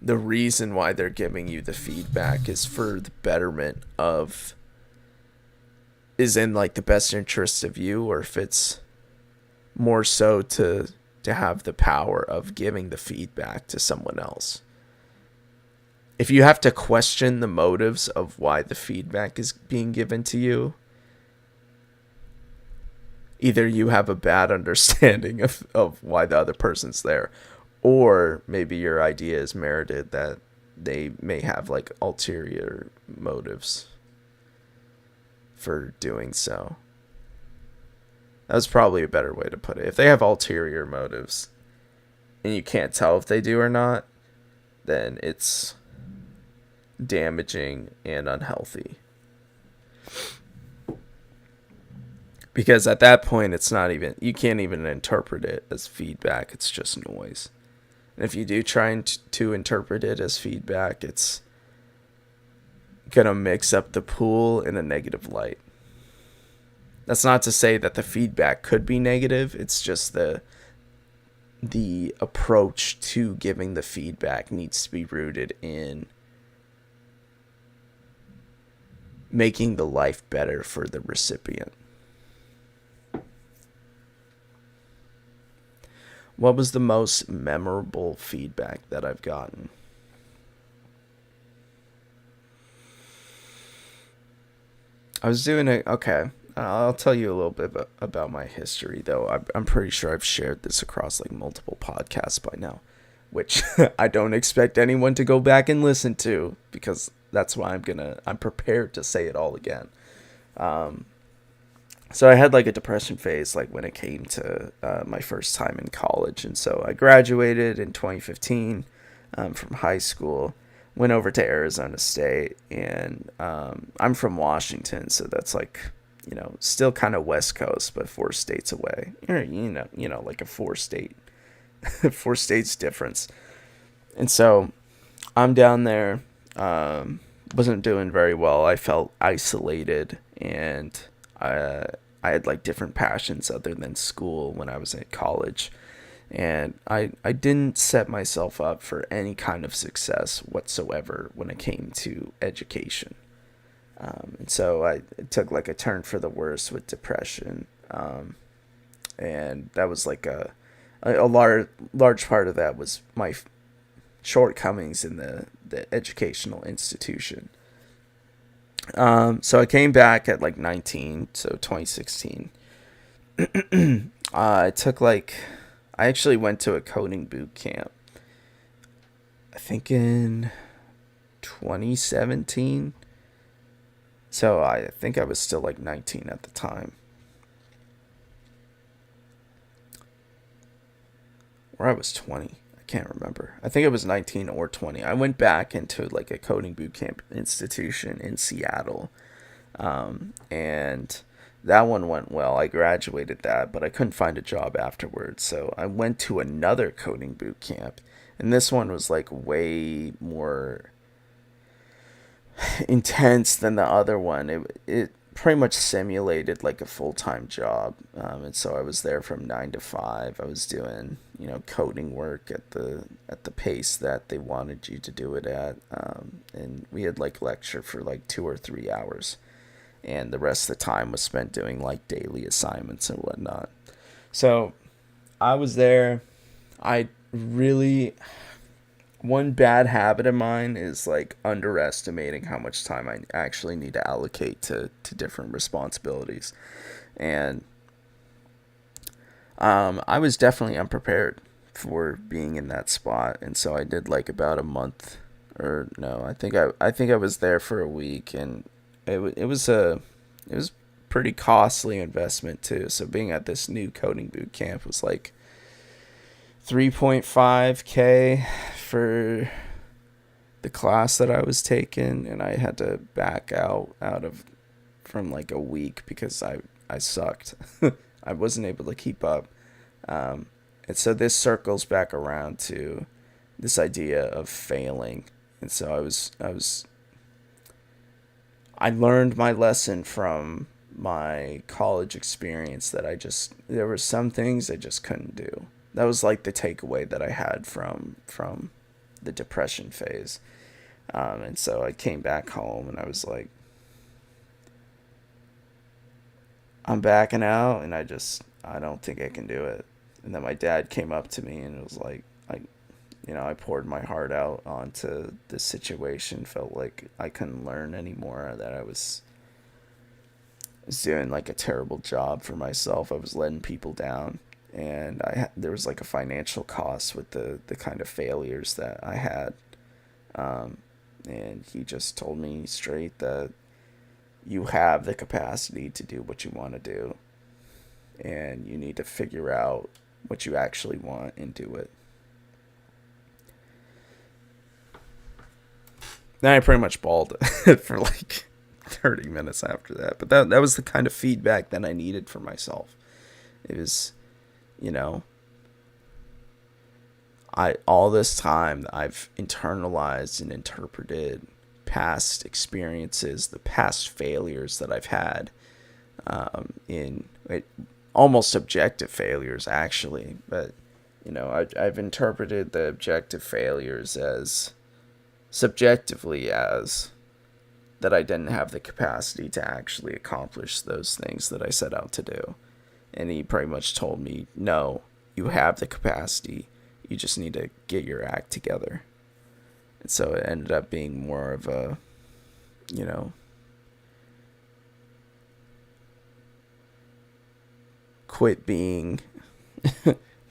the reason why they're giving you the feedback is for the betterment of... is in like the best interest of you, or if it's more so to have the power of giving the feedback to someone else. If you have to question the motives of why the feedback is being given to you, either you have a bad understanding of why the other person's there, or maybe your idea is merited that they may have like ulterior motives for doing so. That's probably a better way to put it. If they have ulterior motives and you can't tell if they do or not, then it's damaging and unhealthy. Because at that point, it's not even... you can't even interpret it as feedback. It's just noise. And if you do try to interpret it as feedback, it's gonna mix up the pool in a negative light. That's not to say that the feedback could be negative. It's just the approach to giving the feedback needs to be rooted in making the life better for the recipient. What was the most memorable feedback that I've gotten? I was doing it. Okay. I'll tell you a little bit about my history, though. I'm pretty sure I've shared this across like multiple podcasts by now, which I don't expect anyone to go back and listen to because that's why I'm prepared to say it all again. So I had like a depression phase like when it came to my first time in college, and so I graduated in 2015 from high school, went over to Arizona State, and I'm from Washington, so that's like, still kind of West Coast, but 4 states away. Like a four states difference. And so I'm down there, wasn't doing very well. I felt isolated, and I had like different passions other than school when I was in college. And I didn't set myself up for any kind of success whatsoever when it came to education. And so I took like a turn for the worse with depression. And that was like a large part of that was my shortcomings in the educational institution. So I came back at like 19, so 2016. I actually went to a coding boot camp, I think in 2017. So I think I was still like 19 at the time. Or I was 20. I can't remember. I think it was 19 or 20. I went back into like a coding boot camp institution in Seattle. And that one went well. I graduated that, but I couldn't find a job afterwards. So I went to another coding boot camp. And this one was like way more intense than the other one. It pretty much simulated like a full-time job. And so I was there from 9 to 5. I was doing, coding work at the pace that they wanted you to do it at. And we had like lecture for like 2 or 3 hours. And the rest of the time was spent doing like daily assignments and whatnot. So I was there. One bad habit of mine is like underestimating how much time I actually need to allocate to different responsibilities. And I was definitely unprepared for being in that spot. And so I did like about a month, or no, I think I was there for a week, and it was pretty costly investment too. So being at this new coding boot camp was like 3.5K for the class that I was taking, and I had to back out from like a week because I sucked. I wasn't able to keep up. And so this circles back around to this idea of failing. And so I learned my lesson from my college experience that there were some things I just couldn't do. That was like the takeaway that I had from the depression phase. And so I came back home and I was like, I'm backing out, and I don't think I can do it. And then my dad came up to me and it was like, I poured my heart out onto the situation. Felt like I couldn't learn anymore, that I was doing like a terrible job for myself. I was letting people down, and there was like a financial cost with the kind of failures that I had. And he just told me straight that you have the capacity to do what you want to do, and you need to figure out what you actually want and do it. Then I pretty much bawled for like 30 minutes after that. But that was the kind of feedback that I needed for myself. It was, all this time I've internalized and interpreted past experiences, the past failures that I've had, almost objective failures actually, but I've interpreted the objective failures as subjectively as that I didn't have the capacity to actually accomplish those things that I set out to do. And he pretty much told me, no, you have the capacity. You just need to get your act together. And so it ended up being more of a, quit being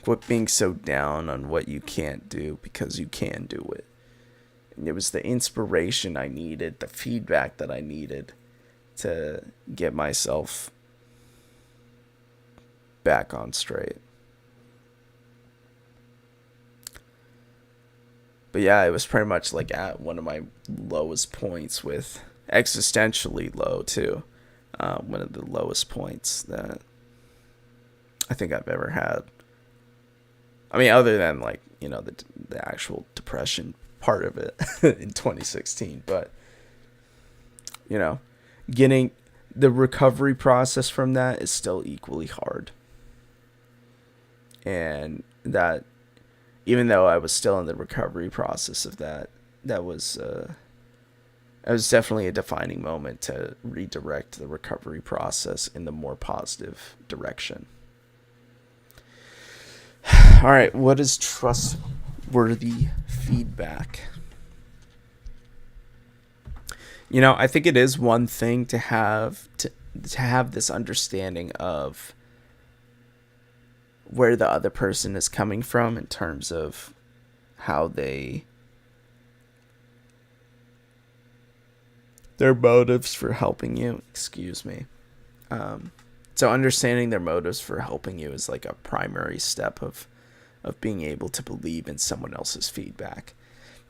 quit being so down on what you can't do, because you can do it. And it was the inspiration I needed, the feedback that I needed to get myself back on straight. But yeah, it was pretty much like at one of my lowest points, with existentially low too. One of the lowest points that I think I've ever had. I mean, other than like, the actual depression part of it in 2016, but getting the recovery process from that is still equally hard. And that, even though I was still in the recovery process of that, that was definitely a defining moment to redirect the recovery process in the more positive direction. All right, what is trustworthy feedback? I think it is one thing to have this understanding of where the other person is coming from in terms of how their motives for helping you. Excuse me. So understanding their motives for helping you is like a primary step of being able to believe in someone else's feedback.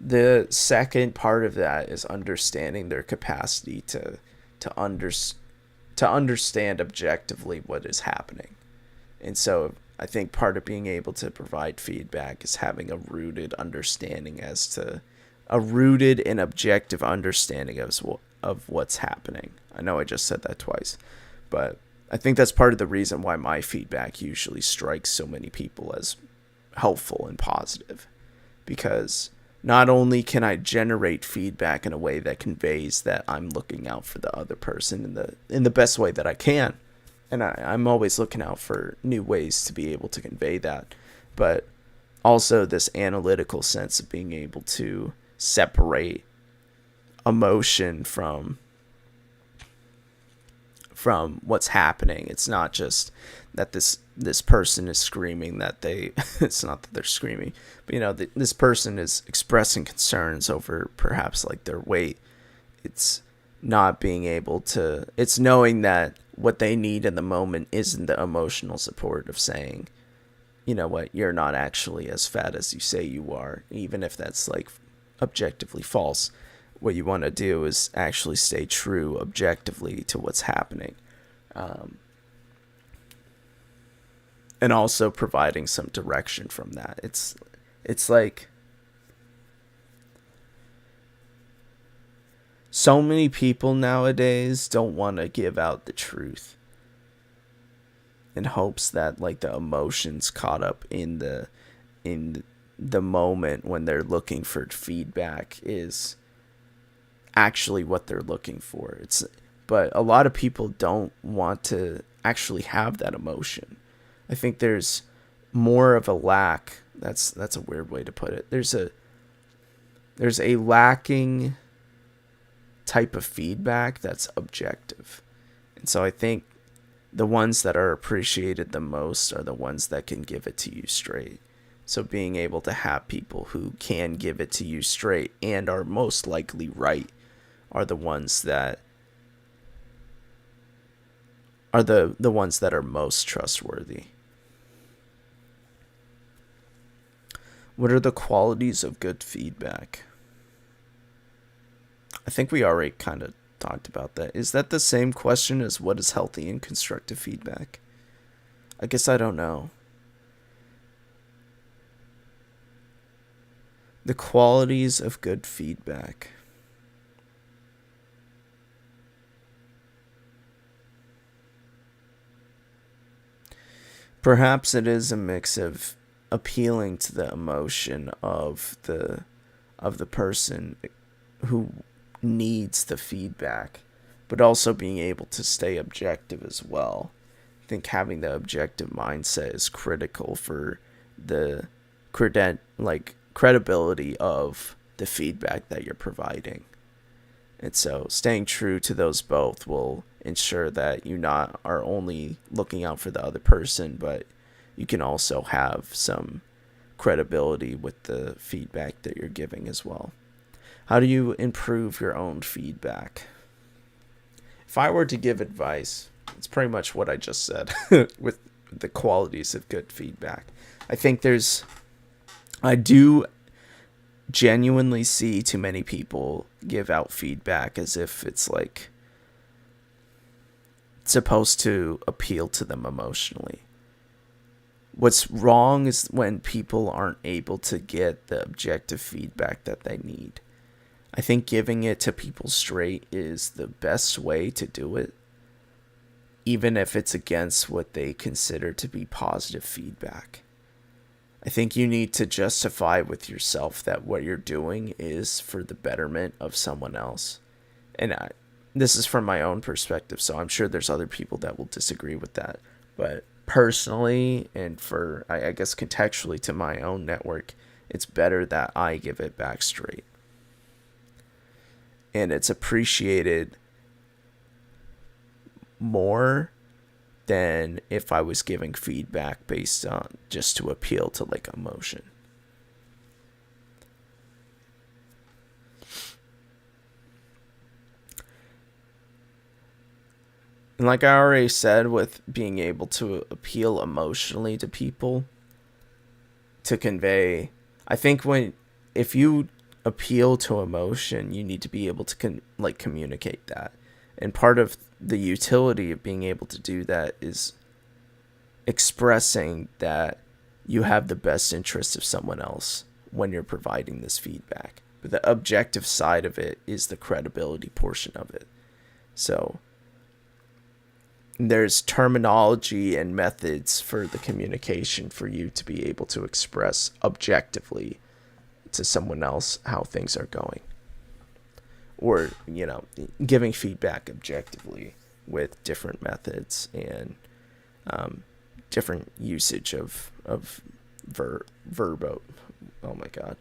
The second part of that is understanding their capacity to understand objectively what is happening. And so I think part of being able to provide feedback is having a rooted and objective understanding of what's happening. I know I just said that twice, but I think that's part of the reason why my feedback usually strikes so many people as helpful and positive, because not only can I generate feedback in a way that conveys that I'm looking out for the other person in the best way that I can, and I'm always looking out for new ways to be able to convey that, but also this analytical sense of being able to separate emotion from what's happening. It's not just that this person is screaming that it's not that they're screaming, but this person is expressing concerns over perhaps like their weight. It's not being able to, it's knowing that what they need in the moment isn't the emotional support of saying, you know what, you're not actually as fat as you say you are, even if that's like objectively false. What you want to do is actually stay true objectively to what's happening. And also providing some direction from that. It's like so many people nowadays don't want to give out the truth in hopes that like the emotions caught up in the moment when they're looking for feedback is actually what they're looking for. But a lot of people don't want to actually have that emotion. I think there's more of a lack. That's a weird way to put it. There's a lacking type of feedback that's objective. And so I think the ones that are appreciated the most are the ones that can give it to you straight. So being able to have people who can give it to you straight and are most likely right are the ones that are the ones that are most trustworthy. What are the qualities of good feedback? I think we already kind of talked about that. Is that the same question as what is healthy and constructive feedback? I guess I don't know. The qualities of good feedback. Perhaps it is a mix of appealing to the emotion of the person who needs the feedback, but also being able to stay objective as well. I think having the objective mindset is critical for the credibility of the feedback that you're providing. And so staying true to those both will ensure that you not are only looking out for the other person, but you can also have some credibility with the feedback that you're giving as well. How do you improve your own feedback? If I were to give advice, it's pretty much what I just said with the qualities of good feedback. I do genuinely see too many people give out feedback as if it's like supposed to appeal to them emotionally. What's wrong is when people aren't able to get the objective feedback that they need. I think giving it to people straight is the best way to do it, even if it's against what they consider to be positive feedback. I think you need to justify with yourself that what you're doing is for the betterment of someone else. And this is from my own perspective, so I'm sure there's other people that will disagree with that. But personally, and for, I guess, contextually to my own network, it's better that I give it back straight. And it's appreciated more than if I was giving feedback based on just to appeal to like emotion. And like I already said, with being able to appeal emotionally to people, to convey, I think if you appeal to emotion, you need to be able to communicate that. And part of the utility of being able to do that is expressing that you have the best interest of someone else when you're providing this feedback. But the objective side of it is the credibility portion of it. So there's terminology and methods for the communication for you to be able to express objectively to someone else how things are going. Or, giving feedback objectively with different methods and different usage of verbo. Oh my God.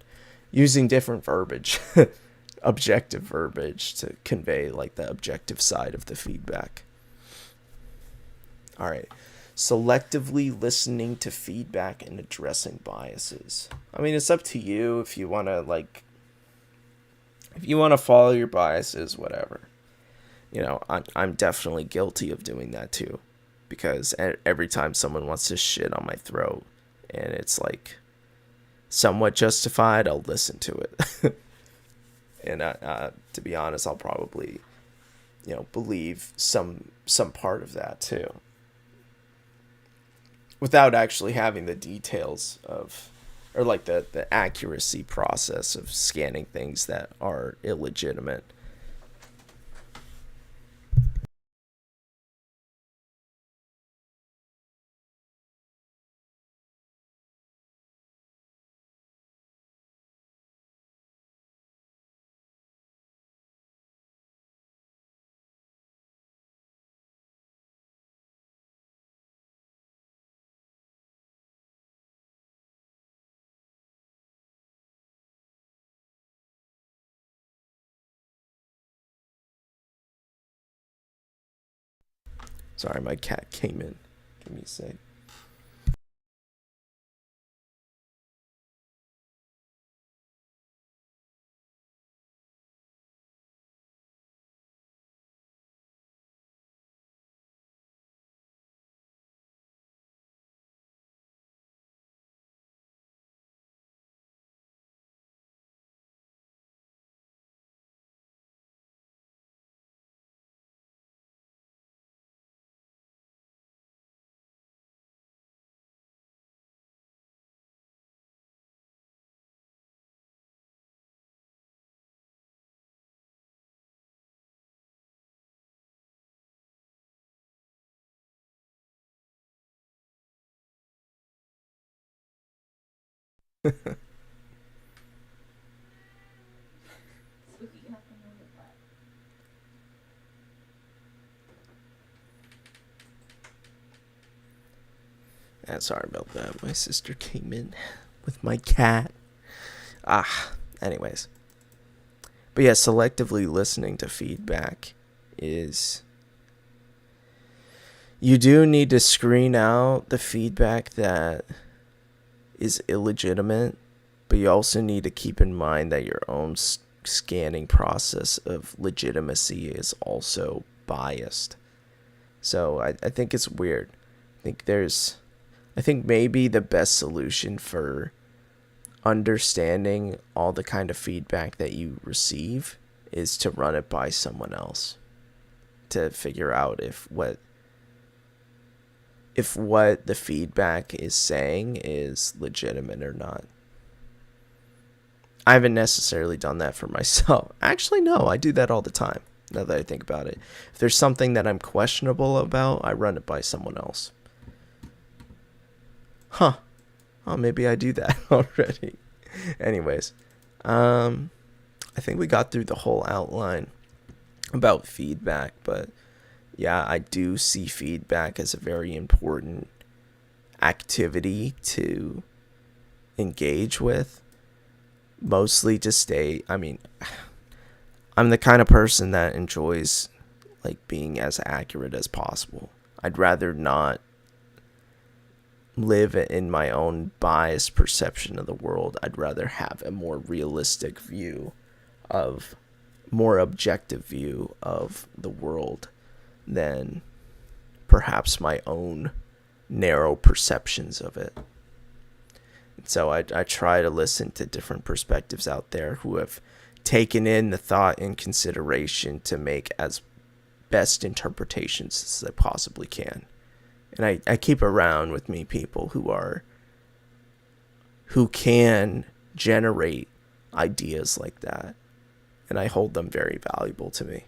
Using different verbiage, objective verbiage to convey like the objective side of the feedback. All right. Selectively listening to feedback and addressing biases. I mean, it's up to you if you want to follow your biases, whatever. I'm definitely guilty of doing that too, because every time someone wants to shit on my throat and it's like somewhat justified, I'll listen to it. And to be honest, I'll probably, believe some part of that too, without actually having the details of, or like the accuracy process of scanning things that are illegitimate. Sorry, my cat came in. Give me a sec. Sorry about that. My sister came in with my cat. Anyways. But yeah, selectively listening to feedback is, you do need to screen out the feedback that is illegitimate, but you also need to keep in mind that your own scanning process of legitimacy is also biased. So I think it's weird. I think maybe the best solution for understanding all the kind of feedback that you receive is to run it by someone else to figure out if what the feedback is saying is legitimate or not. I haven't necessarily done that for myself. Actually, no, I do that all the time, now that I think about it. If there's something that I'm questionable about, I run it by someone else. Huh. Oh, maybe I do that already. Anyways, I think we got through the whole outline about feedback, but yeah, I do see feedback as a very important activity to engage with. Mostly to stay, I'm the kind of person that enjoys like being as accurate as possible. I'd rather not live in my own biased perception of the world. I'd rather have a more realistic view of, more objective view of the world than perhaps my own narrow perceptions of it. So I try to listen to different perspectives out there who have taken in the thought and consideration to make as best interpretations as they possibly can. And I keep around with me people who can generate ideas like that. And I hold them very valuable to me.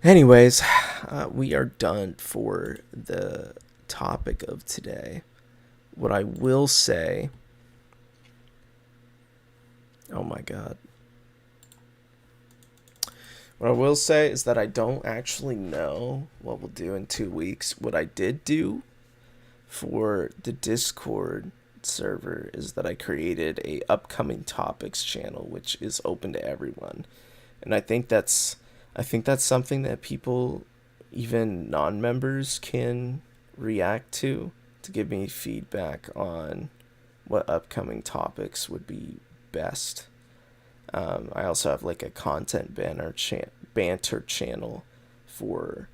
Anyways, we are done for the topic of today. What I will say, oh my god. What I will say is that I don't actually know what we'll do in 2 weeks. What I did do for the Discord server is that I created a upcoming topics channel, which is open to everyone. And I think that's something that people, even non-members, can react to give me feedback on what upcoming topics would be best. I also have like a content banter channel for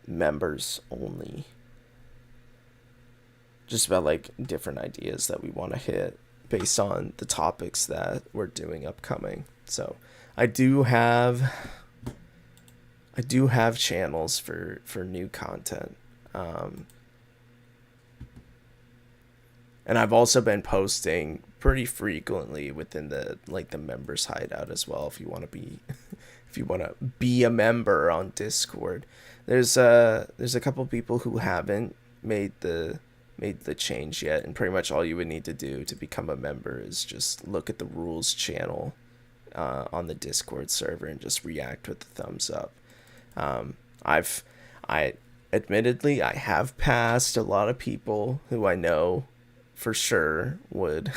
members only, just about like different ideas that we want to hit based on the topics that we're doing upcoming. So I do have channels for new content. And I've also been posting pretty frequently within the members hideout as well. If you want to be a member on Discord, there's a couple people who haven't made the change yet, and pretty much all you would need to do to become a member is just look at the rules channel on the Discord server and just react with the thumbs up. Admittedly, I have passed a lot of people who I know for sure would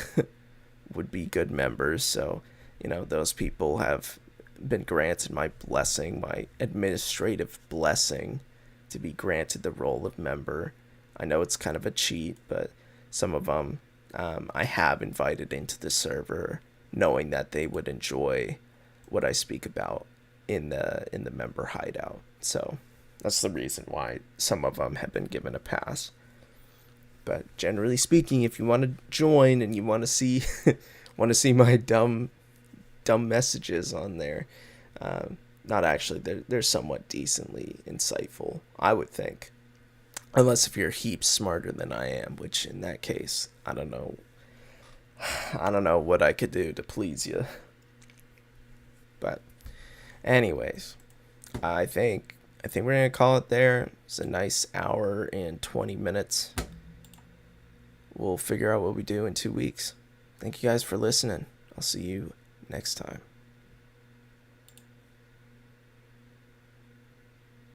be good members. So, those people have been granted my blessing, my administrative blessing, to be granted the role of member. I know it's kind of a cheat, but some of them I have invited into the server, knowing that they would enjoy what I speak about in the member hideout. So that's the reason why some of them have been given a pass. But generally speaking, if you want to join and you want to see my dumb messages on there, not actually, they're somewhat decently insightful, I would think. Unless if you're heaps smarter than I am, which in that case, I don't know what I could do to please you. But anyways, I think we're gonna call it there. It's a nice hour and 20 minutes. We'll figure out what we do in 2 weeks. Thank you guys for listening. I'll see you next time.